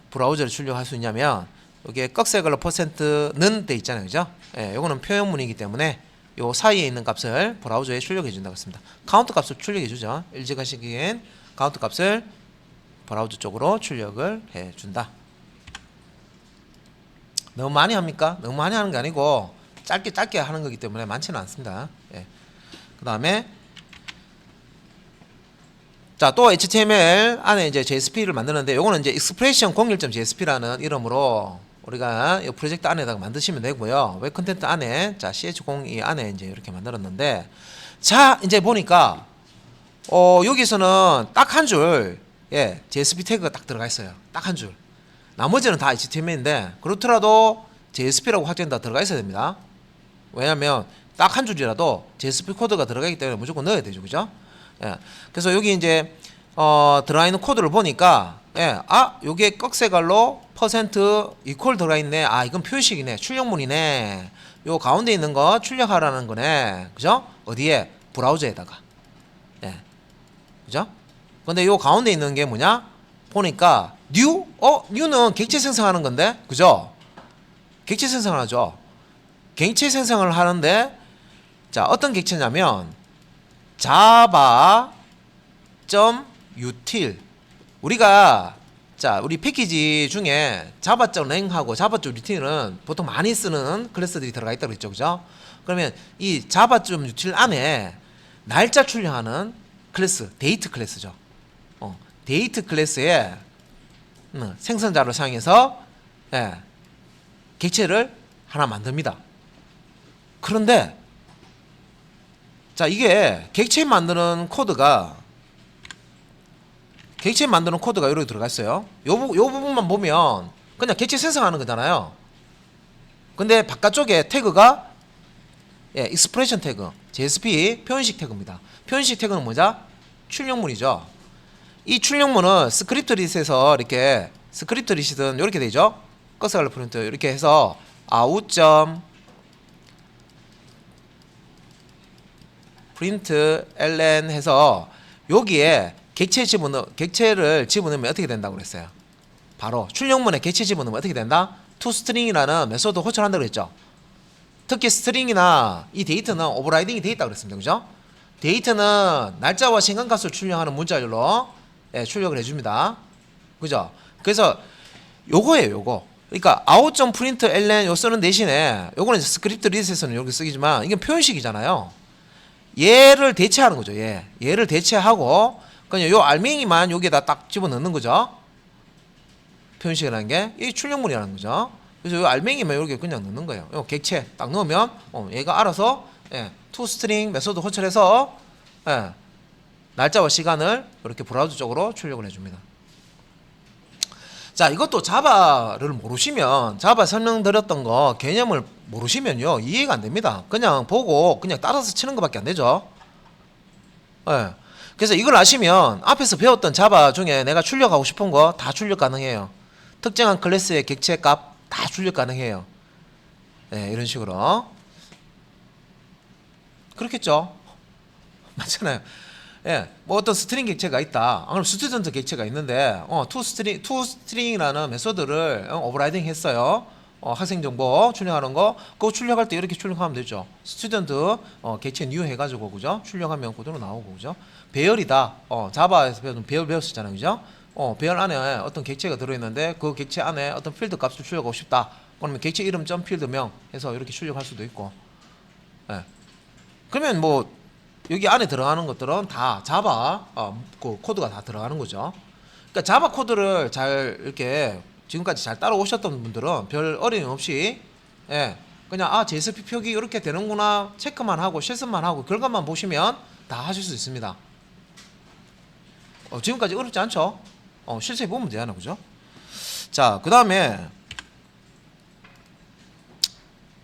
브라우저를 출력할 수 있냐면 여기에 꺽쇠글로 %는 돼 있잖아요, 그죠? 예, 요거는 표현문이기 때문에 요 사이에 있는 값을 브라우저에 출력해 준다고 했습니다. 카운트 값을 출력해 주죠. 일직하시기엔 카운트 값을 브라우저 쪽으로 출력을 해 준다. 너무 많이 합니까? 너무 많이 하는 게 아니고 짧게 하는 거기 때문에 많지는 않습니다. 예. 그 다음에 자, 또 HTML 안에 이제 JSP를 만드는데 요거는 이제 expression 01.jsp라는 이름으로 우리가 이 프로젝트 안에다가 만드시면 되고요. 웹 컨텐트 안에 자 ch02 안에 이제 이렇게 만들었는데 자 이제 보니까 여기서는 딱 한 줄 예, JSP 태그가 딱 들어가 있어요. 딱 한 줄. 나머지는 다 HTML인데 그렇더라도 JSP라고 확정이 다 들어가 있어야 됩니다. 왜냐면 딱 한 줄이라도 JSP 코드가 들어가기 때문에 무조건 넣어야 되죠, 그죠? 예. 그래서 여기 이제 들어가 있는 코드를 보니까 예, 요게 꺽쇠갈로 %이퀄 들어가 있네. 이건 표식이네. 출력문이네. 요 가운데 있는 거 출력하라는 거네. 그죠? 어디에? 브라우저에다가. 예. 그죠? 근데 요 가운데 있는 게 뭐냐? 보니까 new? new는 객체 생성하는 건데. 그죠? 객체 생성을 하죠. 객체 생성을 하는데 자, 어떤 객체냐면 java.util 우리가 자 우리 패키지 중에 java.lang하고 java.util은 보통 많이 쓰는 클래스들이 들어가 있다고 했죠, 그죠? 그러면 이 java.util 안에 날짜 출력하는 클래스, 데이트 클래스죠. 데이트 클래스에 생성자를 사용해서 예, 객체를 하나 만듭니다. 그런데 자 이게 객체 만드는 코드가 이렇게 들어가 있어요. 요 부분만 보면 그냥 객체 생성하는 거잖아요. 근데 바깥쪽에 태그가 예, expression 태그, JSP 표현식 태그입니다. 표현식 태그는 뭐죠? 출력문이죠. 이 출력문은 스크립트 리셋에서 이렇게 스크립트 리셋은 이렇게 되죠. 꺽쇠갈로 프린트 이렇게 해서 out.print ln 해서 여기에 객체를 집어넣으면 어떻게 된다고 그랬어요? 바로 출력문에 객체 집어넣으면 어떻게 된다? toString이라는 메소드 호출한다고 그랬죠. 특히 스트링이나 이 데이터는 오버라이딩이 되어 있다고 그랬습니다. 그죠? 데이터는 날짜와 시간값을 출력하는 문자열로 예, 출력을 해줍니다. 그죠? 그래서 요거예요, 요거. 그러니까 out.print ln 요 쓰는 대신에 요거는 스크립트 리셋에서는 이렇게 쓰기지만 이게 표현식이잖아요. 얘를 대체하는 거죠. 얘를 대체하고 그냥 요 알맹이만 여기에다 딱 집어넣는 거죠. 표현식이라는 게 이 출력문이라는 거죠. 그래서 요 알맹이만 이렇게 그냥 넣는 거예요. 요 객체 딱 넣으면 얘가 알아서 예, toString 메소드 호출해서 예, 날짜와 시간을 이렇게 브라우저 쪽으로 출력을 해줍니다. 자, 이것도 자바를 모르시면 자바 설명드렸던 거 개념을 모르시면요 이해가 안 됩니다. 그냥 보고 그냥 따라서 치는 것밖에 안 되죠. 예. 그래서 이걸 아시면 앞에서 배웠던 자바 중에 내가 출력하고 싶은 거 다 출력 가능해요. 특정한 클래스의 객체 값 다 출력 가능해요. 예, 이런 식으로 그렇겠죠. 맞잖아요. 예, 뭐 어떤 스트링 객체가 있다. 그럼 스튜던트 객체가 있는데 toString이라는 메소드를 오버라이딩 했어요. 학생 정보 출력하는 거 그거 출력할 때 이렇게 출력하면 되죠. 스튜던트 객체 new 해가지고 그죠? 출력하면 그대로 나오고 그죠? 배열이다. 자바에서 배운 배열 배웠었잖아요, 그죠? 배열 안에 어떤 객체가 들어있는데 그 객체 안에 어떤 필드 값을 출력하고 싶다. 그러면 객체 이름 점 필드명 해서 이렇게 출력할 수도 있고. 예. 그러면 뭐 여기 안에 들어가는 것들은 다 자바 그 코드가 다 들어가는 거죠. 그러니까 자바 코드를 잘 이렇게 지금까지 잘 따라오셨던 분들은 별 어려움 없이 예, 그냥 JSP 표기 이렇게 되는구나 체크만 하고 실습만 하고 결과만 보시면 다 하실 수 있습니다. 지금까지 어렵지 않죠? 실습해 보면 되잖아, 그죠? 자, 그 다음에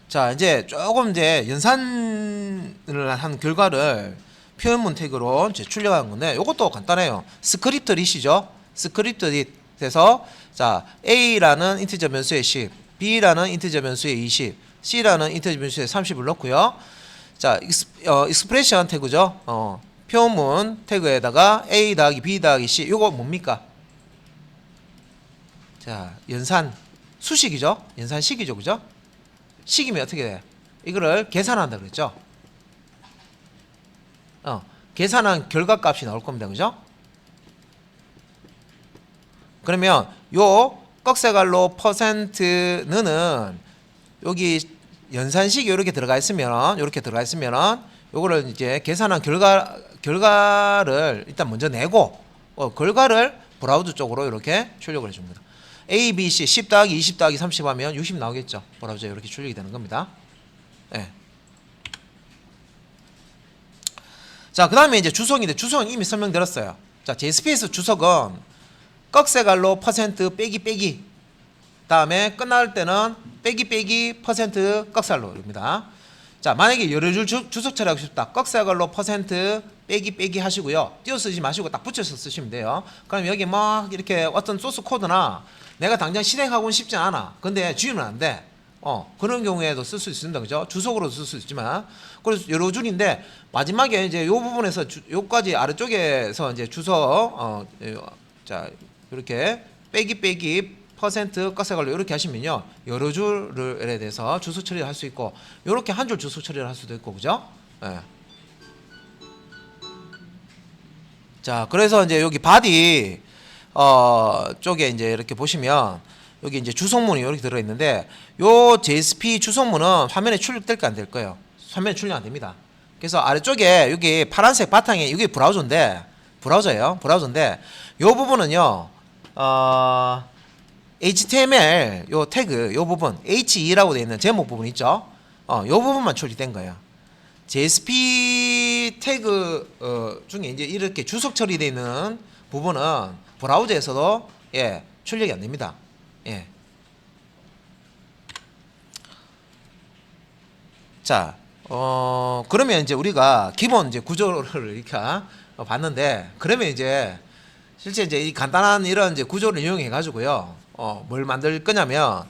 자 이제 조금 이제 연산을 한 결과를 표현문 태그로 이제 출력한 건데 이것도 간단해요. 스크립트 릿이죠. 스크립트 릿에서 자 A라는 인티저 변수의 10 B라는 인티저 변수에 20, C라는 인티저 변수에 30을 넣고요. 자, 익스프레션 태그죠. 표문 태그에다가 A 더하기 B 더하기 C. 요거 뭡니까? 자, 연산 수식이죠. 연산식이죠. 그죠? 식이면 어떻게 돼? 이거를 계산한다 그랬죠. 계산한 결과값이 나올 겁니다. 그죠? 그러면 요 꺽쇠갈로 퍼센트는 여기 연산식이 이렇게 들어가 있으면 요거를 이제 계산한 결과를 일단 먼저 내고 결과를 브라우저 쪽으로 이렇게 출력을 해줍니다. A, B, C 10 더하기 20 더하기 30 하면 60 나오겠죠. 브라우저에 이렇게 출력이 되는 겁니다. 네. 자, 그 다음에 이제 주석인데 주석은 이미 설명드렸어요. 자, JSPS 주석은 꺽쇠갈로 퍼센트 빼기 빼기 다음에 끝날 때는 빼기 빼기 퍼센트 꺽쇠갈로입니다. 자, 만약에 여러 줄 주석 처리하고 싶다. 꺽쇠갈로 퍼센트 빼기 빼기 하시고요. 띄어 쓰지 마시고 딱 붙여서 쓰시면 돼요. 그럼 여기 막 이렇게 어떤 소스 코드나 내가 당장 실행하고는 쉽지 않아. 근데 지우면 안 돼. 그런 경우에도 쓸 수 있습니다. 그죠? 주석으로도 쓸 수 있지만. 그래서 여러 줄인데 마지막에 이제 요 부분에서 요까지 아래쪽에서 이제 주석 자, 이렇게 빼기 빼기 퍼센트 꺽쇠갈로 이렇게 하시면요. 여러 줄에 대해서 주석 처리를 할 수 있고 요렇게 한 줄 주석 처리를 할 수도 있고 그죠? 예. 자, 그래서 이제 여기 바디 쪽에 이제 이렇게 보시면 여기 이제 주석문이 이렇게 들어 있는데 요 JSP 주석문은 화면에 출력될까 안 될 거예요. 화면에 출력 안 됩니다. 그래서 아래쪽에 여기 파란색 바탕에 이게 브라우저인데 요 부분은요. HTML 요 태그 요 부분 H2라고 되어 있는 제목 부분 있죠. 요 부분만 출력된 거예요. JSP 태그 중에 이제 이렇게 주석 처리되어 있는 부분은 브라우저에서도 출력이 안 됩니다. 예. 자, 그러면 이제 우리가 기본 이제 구조를 이렇게 봤는데 그러면 이제 실제 이제 이 간단한 이런 이제 구조를 이용해 가지고요. 뭘 만들 거냐면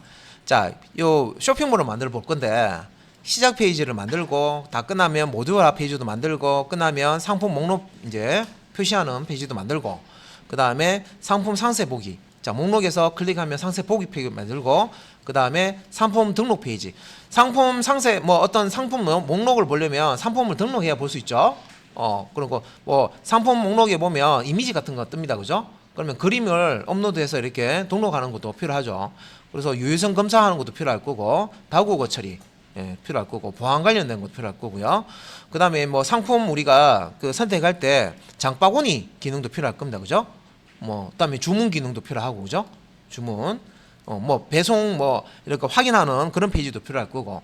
자, 요 쇼핑몰을 만들어 볼 건데 시작 페이지를 만들고 다 끝나면 모듈화 페이지도 만들고 끝나면 상품 목록 이제 표시하는 페이지도 만들고 그 다음에 상품 상세 보기 자 목록에서 클릭하면 상세 보기 페이지 만들고 그 다음에 상품 등록 페이지 상품 상세 뭐 어떤 상품 목록을 보려면 상품을 등록해야 볼 수 있죠. 그리고 뭐 상품 목록에 보면 이미지 같은 거 뜹니다. 그죠? 그러면 그림을 업로드해서 이렇게 등록하는 것도 필요하죠. 그래서 유효성 검사하는 것도 필요할 거고 다국어 처리 필요할 거고 보안 관련된 것도 필요할 거고요. 그 다음에 뭐 상품 우리가 그 선택할 때 장바구니 기능도 필요할 겁니다. 그죠? 뭐 그다음에 주문 기능도 필요하고 그죠? 주문 뭐 배송 뭐 이렇게 확인하는 그런 페이지도 필요할 거고.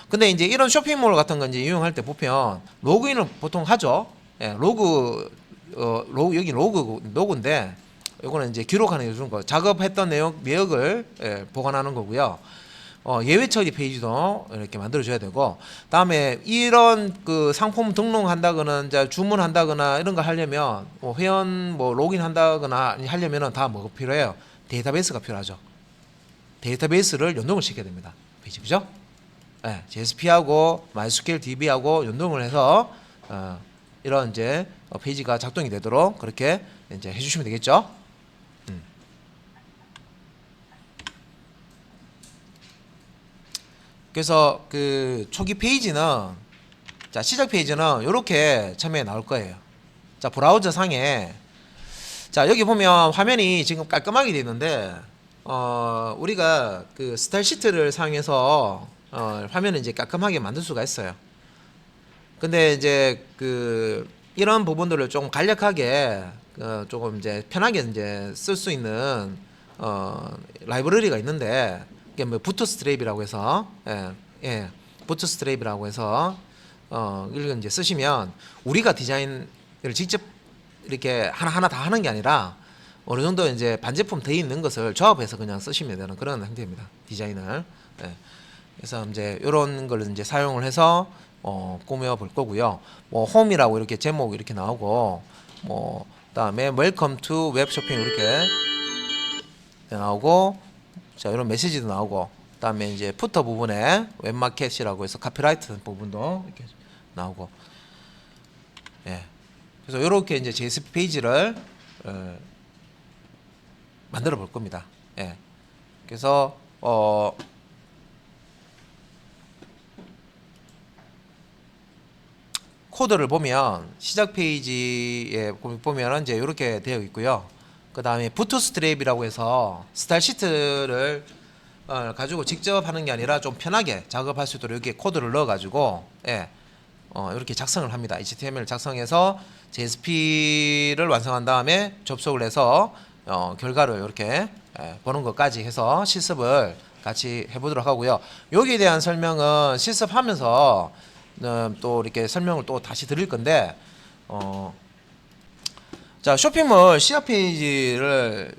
근데 이제 이런 쇼핑몰 같은 거 이제 이용할 때 보면 로그인을 보통 하죠. 여기 로그인데 이거는 이제 기록하는 요즘 거 작업했던 내역을 보관하는 거고요. 예외 처리 페이지도 이렇게 만들어 줘야 되고 다음에 이런 그 상품 등록한다거나 이제 주문한다거나 이런 거 하려면 회원 뭐 로그인 한다거나 하려면은 다 뭐가 필요해요? 데이터베이스가 필요하죠. 데이터베이스를 연동을 시켜야 됩니다. 페이지 그죠? JSP하고 MySQL DB하고 연동을 해서 이런 이제 페이지가 작동이 되도록 그렇게 이제 해주시면 되겠죠. 그래서 그 초기 페이지는 자 시작 페이지는 이렇게 처음에 나올 거예요. 자 브라우저 상에 자 여기 보면 화면이 지금 깔끔하게 되어 있는데 우리가 그 스타일 시트를 사용해서 화면을 이제 깔끔하게 만들 수가 있어요. 근데 이제 그 이런 부분들을 좀 간략하게 조금 이제 편하게 이제 쓸 수 있는 라이브러리가 있는데 이게 뭐 부트스트랩이라고 해서 부트스트랩이라고 해서 이걸 이제 쓰시면 우리가 디자인을 직접 이렇게 하나하나 다 하는 게 아니라 어느 정도 이제 반제품 돼 있는 것을 조합해서 그냥 쓰시면 되는 그런 형태입니다. 디자인을. 그래서 이제 이런 걸 이제 사용을 해서 꾸며 볼 거고요. 뭐 홈이라고 이렇게 제목 이렇게 나오고 뭐 그다음에 웰컴 투 웹쇼핑 이렇게 나오고 자 이런 메시지도 나오고 그다음에 이제 푸터 부분에 웹마켓이라고 해서 카피라이트 부분도 이렇게 나오고. 예. 그래서 이렇게 이제 JSP 페이지를 만들어 볼 겁니다. 예. 그래서 코드를 보면 시작 페이지에 보면은 이제 이렇게 되어 있고요. 그 다음에 부트스트랩이라고 해서 스타일 시트를 가지고 직접 하는 게 아니라 좀 편하게 작업할 수 있도록 이렇게 코드를 넣어 가지고 예, 이렇게 작성을 합니다. HTML 작성해서 JSP를 완성한 다음에 접속을 해서 결과를 이렇게 보는 것까지 해서 실습을 같이 해보도록 하고요. 여기에 대한 설명은 실습하면서 또 이렇게 설명을 또 다시 드릴 건데 자, 쇼핑몰 시작 페이지를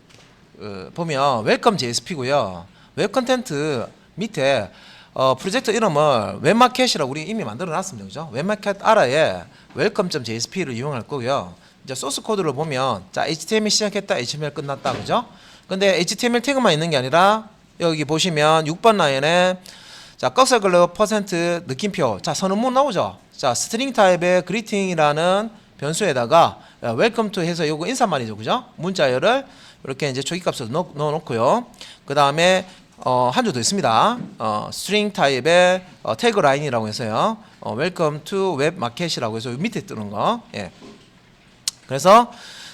보면 웰컴 JSP고요. 웹 컨텐트 밑에 프로젝트 이름을 웹마켓이라고 우리 이미 만들어 놨습니다. 그죠? 웹마켓 아래에 welcome.jsp를 이용할 거고요. 이제 소스 코드를 보면 자, HTML 시작했다, HTML 끝났다. 그죠? 근데 HTML 태그만 있는 게 아니라 여기 보시면 6번 라인에 자, 꺽쇠글로 퍼센트 느낌표. 자, 선언문 나오죠? 자, 스트링 타입의 그리팅이라는 변수에다가 웰컴 투 해서 요거 인사말이죠. 그죠? 문자열을 이렇게 이제 초기값으로 넣어 놓고요. 그 다음에 한 줄 더 있습니다. 스트링 타입의 태그 라인이라고 해서요. 웰컴 투 웹 마켓이라고 해서 밑에 뜨는 거. 예. 그래서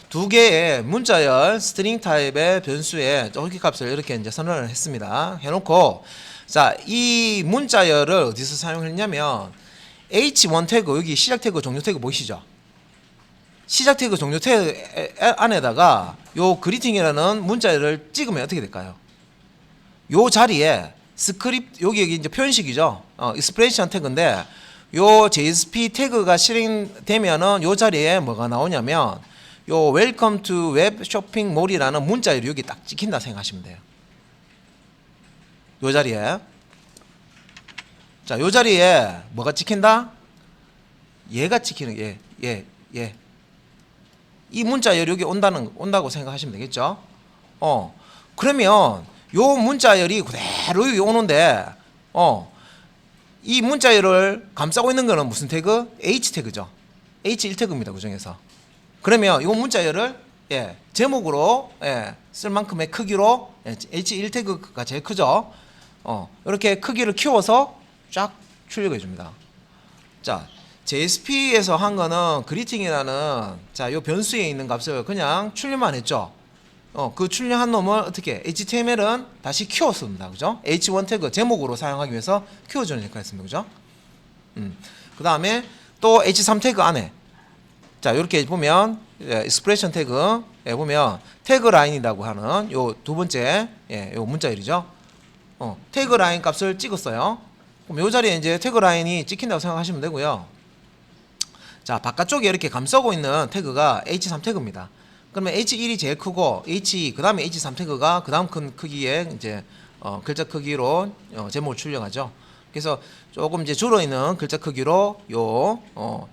두 개의 문자열 스트링 타입의 변수의 초기값을 이렇게 이제 선언을 했습니다. 해놓고 자, 이 문자열을 어디서 사용했냐면 H1 태그, 여기 시작 태그, 종료 태그 보이시죠? 시작 태그, 종료 태그 안에다가 요 그리팅이라는 문자열을 찍으면 어떻게 될까요? 요 자리에 스크립트, 여기 이제 표현식이죠. 익스프레션 태그인데 요 JSP 태그가 실행되면은 요 자리에 뭐가 나오냐면 요 웰컴 투 웹 쇼핑몰이라는 문자열이 여기 딱 찍힌다 생각하시면 돼요. 요 자리에. 자, 요 자리에 뭐가 찍힌다? 얘가 찍히는 예. 이 문자열이 여기 온다고 생각하시면 되겠죠? 그러면 요 문자열이 그대로 여기 오는데 이 문자열을 감싸고 있는 거는 무슨 태그? H 태그죠. H1 태그입니다. 그 중에서. 그러면 이 문자열을 제목으로 쓸 만큼의 크기로 H1 태그가 제일 크죠. 이렇게 크기를 키워서 쫙 출력해 줍니다. 자, JSP에서 한 거는 그리팅이라는 자, 요 변수에 있는 값을 그냥 출력만 했죠. 그 출력한 놈을 어떻게 HTML은 다시 키웠습니다. 그죠? H1 태그 제목으로 사용하기 위해서 키워주는 역할을 했습니다. 그죠? 그 다음에 또 H3 태그 안에 자, 이렇게 보면 익스프레션 태그에 보면 태그 라인이라고 하는 요 두 번째 요 문자열이죠. 태그 라인 값을 찍었어요. 그럼 요 자리에 이제 태그 라인이 찍힌다고 생각하시면 되고요. 자, 바깥쪽에 이렇게 감싸고 있는 태그가 H3 태그입니다. 그러면 H1이 제일 크고 그 다음에 H3 태그가 그 다음 큰 크기의 이제 글자 크기로 제목을 출력하죠. 그래서 조금 이제 줄어 있는 글자 크기로 요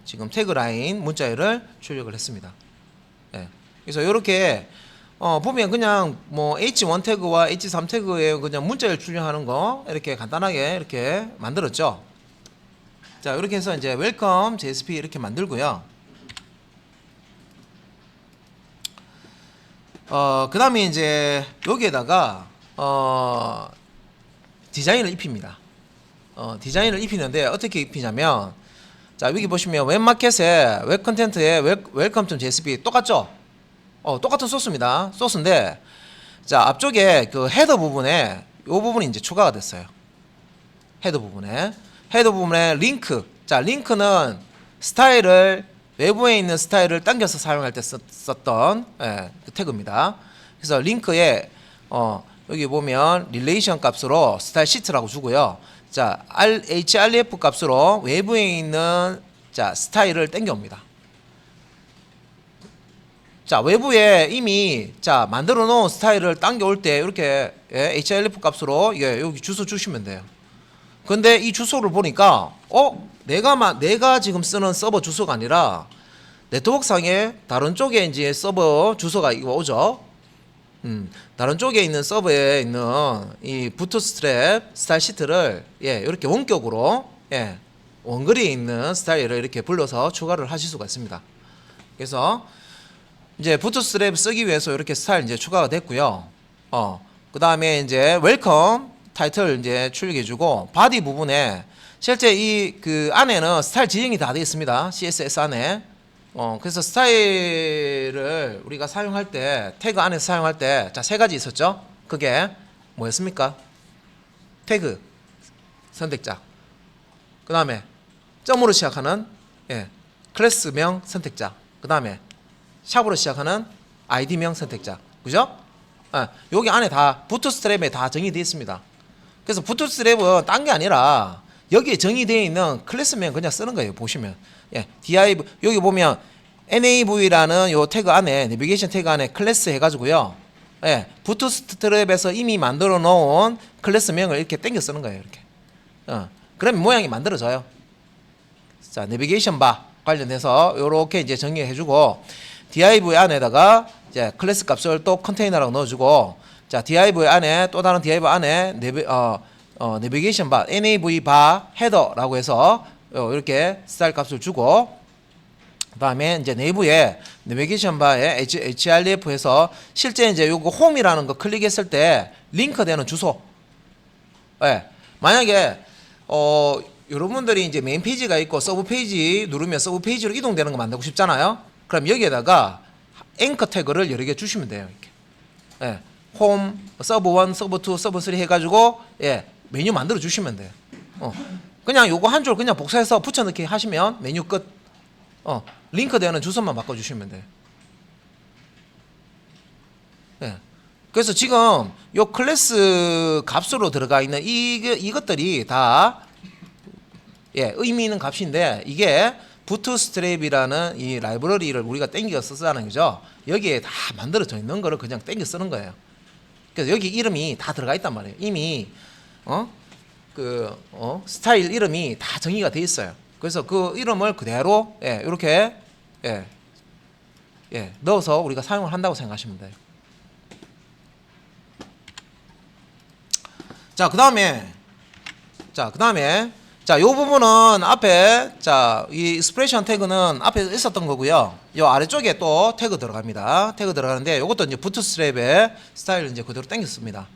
지금 태그 라인 문자열을 출력을 했습니다. 예. 그래서 이렇게 보면 그냥 뭐 H1 태그와 H3 태그에 그냥 문자열 출력하는 거 이렇게 간단하게 이렇게 만들었죠. 자, 이렇게 해서 이제 웰컴 JSP 이렇게 만들고요. 그 다음에 이제 여기에다가 디자인을 입힙니다. 디자인을 입히는데 어떻게 입히냐면 자, 여기 보시면 웹마켓에 웹 컨텐트에 웰컴.jsp 똑같죠? 똑같은 소스입니다. 소스인데 자, 앞쪽에 그 헤더 부분에 요 부분이 이제 추가가 됐어요. 헤더 부분에 링크. 자, 링크는 스타일을 외부에 있는 스타일을 당겨서 사용할 때 썼던 그 태그입니다. 그래서 링크에 여기 보면 릴레이션 값으로 스타일 시트라고 주고요. 자, href 값으로 외부에 있는 자, 스타일을 당겨옵니다. 자, 외부에 이미 자, 만들어 놓은 스타일을 당겨올 때 이렇게 href 값으로 여기 주소 주시면 돼요. 근데 이 주소를 보니까 내가 지금 쓰는 서버 주소가 아니라 네트워크상에 다른 쪽에 이제 서버 주소가 이거 오죠. 다른 쪽에 있는 서버에 있는 이 부트스트랩 스타일 시트를 이렇게 원격으로 원거리에 있는 스타일을 이렇게 불러서 추가를 하실 수가 있습니다. 그래서 이제 부트스트랩 쓰기 위해서 이렇게 스타일 이제 추가가 됐고요. 그 다음에 이제 웰컴 타이틀 이제 출력해주고 바디 부분에 실제 이 그 안에는 스타일 지정이 다 되어 있습니다. CSS 안에. 그래서 스타일을 우리가 사용할 때 태그 안에서 사용할 때 자, 세 가지 있었죠. 그게 뭐였습니까? 태그 선택자. 그 다음에 점으로 시작하는 클래스명 선택자. 그 다음에 샵으로 시작하는 아이디명 선택자. 그죠? 여기 안에 다 부트스트랩에 다 정의되어 있습니다. 그래서 부트스트랩은 딴 게 아니라 여기에 정의되어 있는 클래스명 그냥 쓰는 거예요. 보시면 div 여기 보면 nav라는 요 태그 안에 내비게이션 태그 안에 클래스 해가지고요. 부트스트랩에서 이미 만들어 놓은 클래스명을 이렇게 땡겨 쓰는 거예요. 이렇게. 그러면 모양이 만들어져요. 자, 내비게이션 바 관련해서 요렇게 이제 정의해주고 div 안에다가 이제 클래스 값을 또 컨테이너라고 넣어주고 자, div 안에 또 다른 div 안에 내비게이션 바 nav 바 헤더라고 해서 이렇게 스타일 값을 주고 그 다음에 이제 내부에 내비게이션 바에 href에서 실제 이제 요거 홈이라는 거 클릭했을 때 링크되는 주소. 만약에 여러분들이 이제 메인 페이지가 있고 서브 페이지 누르면 서브 페이지로 이동되는 거 만들고 싶잖아요. 그럼 여기에다가 앵커 태그를 여러 개 주시면 돼요. 이렇게. 홈, 서브 1, 서브 2, 서브 3 해가지고 메뉴 만들어 주시면 돼요. 그냥 요거 한 줄 그냥 복사해서 붙여넣기 하시면 메뉴 끝. 링크되는 주소만 바꿔주시면 돼요. 그래서 지금 요 클래스 값으로 들어가 있는 이것들이 다 의미 있는 값인데 이게 부트스트랩이라는 이 라이브러리를 우리가 땡겨 쓰자는 거죠. 여기에 다 만들어져 있는 거를 그냥 땡겨 쓰는 거예요. 그래서 여기 이름이 다 들어가 있단 말이에요. 이미 스타일 이름이 다 정의가 돼 있어요. 그래서 그 이름을 그대로 이렇게 넣어서 우리가 사용을 한다고 생각하시면 돼요. 자, 그다음에 요 부분은 앞에 이 익스프레션 태그는 앞에 있었던 거고요. 요 아래쪽에 또 태그 들어갑니다. 태그 들어가는데 요것도 이제 부트스트랩의 스타일을 이제 그대로 당겼습니다.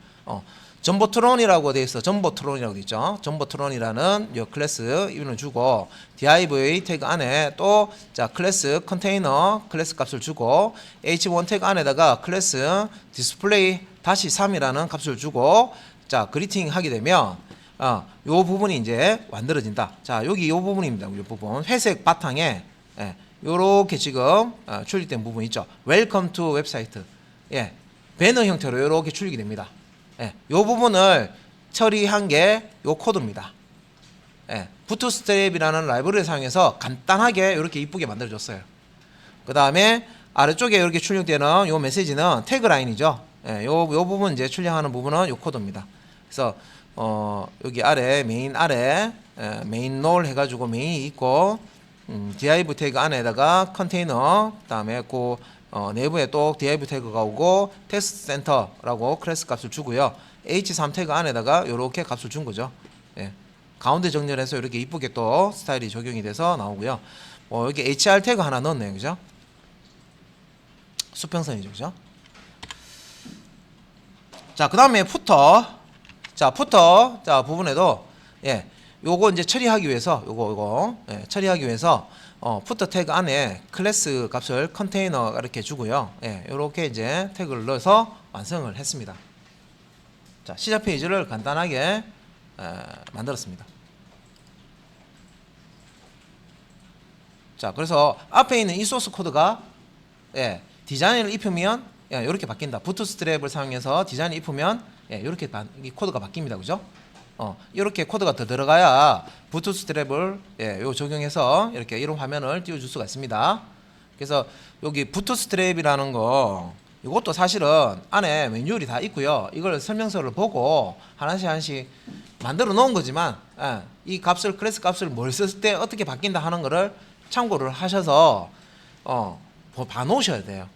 점보트론이라고 되어 있어. 점보트론이라고 되어 있죠. 점보트론이라는 요 클래스 이름을 주고 div 태그 안에 또 클래스 컨테이너 클래스 값을 주고 h1 태그 안에다가 클래스 디스플레이 -3이라는 값을 주고 그리팅 하게 되면 요 부분이 이제 만들어진다. 자, 여기 요 부분입니다. 요 부분 회색 바탕에 요렇게 지금 출력된 부분 있죠. 웰컴 투 웹사이트. 배너 형태로 요렇게 출력이 됩니다. 요 부분을 처리한 게 요 코드입니다. 부트스트랩이라는 라이브러리를 사용해서 간단하게 이렇게 이쁘게 만들어줬어요. 그 다음에 아래쪽에 이렇게 출력되는 요 메시지는 태그라인이죠. 요 부분 이제 출력하는 부분은 요 코드입니다. 그래서 여기 아래 메인 아래 메인 롤 해가지고 메인이 있고 div 태그 안에다가 컨테이너 그다음에 그 내부에 또 div 태그가 오고 텍스트 센터라고 클래스 값을 주고요. h3 태그 안에다가 이렇게 값을 준 거죠. 가운데 정렬해서 이렇게 이쁘게 또 스타일이 적용이 돼서 나오고요. 여기 hr 태그 하나 넣었네요, 그죠? 수평선이죠, 그죠? 자, 그 다음에 푸터. 푸터 부분에도 요거 이제 처리하기 위해서 요거 처리하기 위해서 푸터 태그 안에 클래스 값을 컨테이너 이렇게 주고요. 요렇게 이제 태그를 넣어서 완성을 했습니다. 자, 시작 페이지를 간단하게 만들었습니다. 자, 그래서 앞에 있는 이 소스 코드가 디자인을 입히면 이렇게 바뀐다. 부트스트랩을 사용해서 디자인을 입히면 이렇게 이 코드가 바뀝니다. 그죠? 이렇게 코드가 더 들어가야 부트스트랩을 요 적용해서 이렇게 이런 화면을 띄워줄 수가 있습니다. 그래서 여기 부트스트랩이라는 거 이것도 사실은 안에 매뉴얼이 다 있고요. 이걸 설명서를 보고 하나씩 만들어 놓은 거지만 이 값을 클래스 값을 뭘 쓸 때 어떻게 바뀐다 하는 거를 참고를 하셔서 봐 놓으셔야 돼요.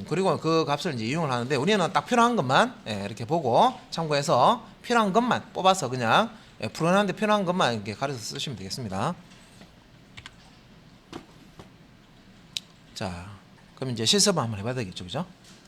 그리고 그 값을 이제 이용을 하는데 우리는 딱 필요한 것만 이렇게 보고 참고해서 필요한 것만 뽑아서 그냥 풀어내는데 필요한 것만 이렇게 가려서 쓰시면 되겠습니다. 자, 그럼 이제 실습을 한번 해봐야 되겠죠, 그죠?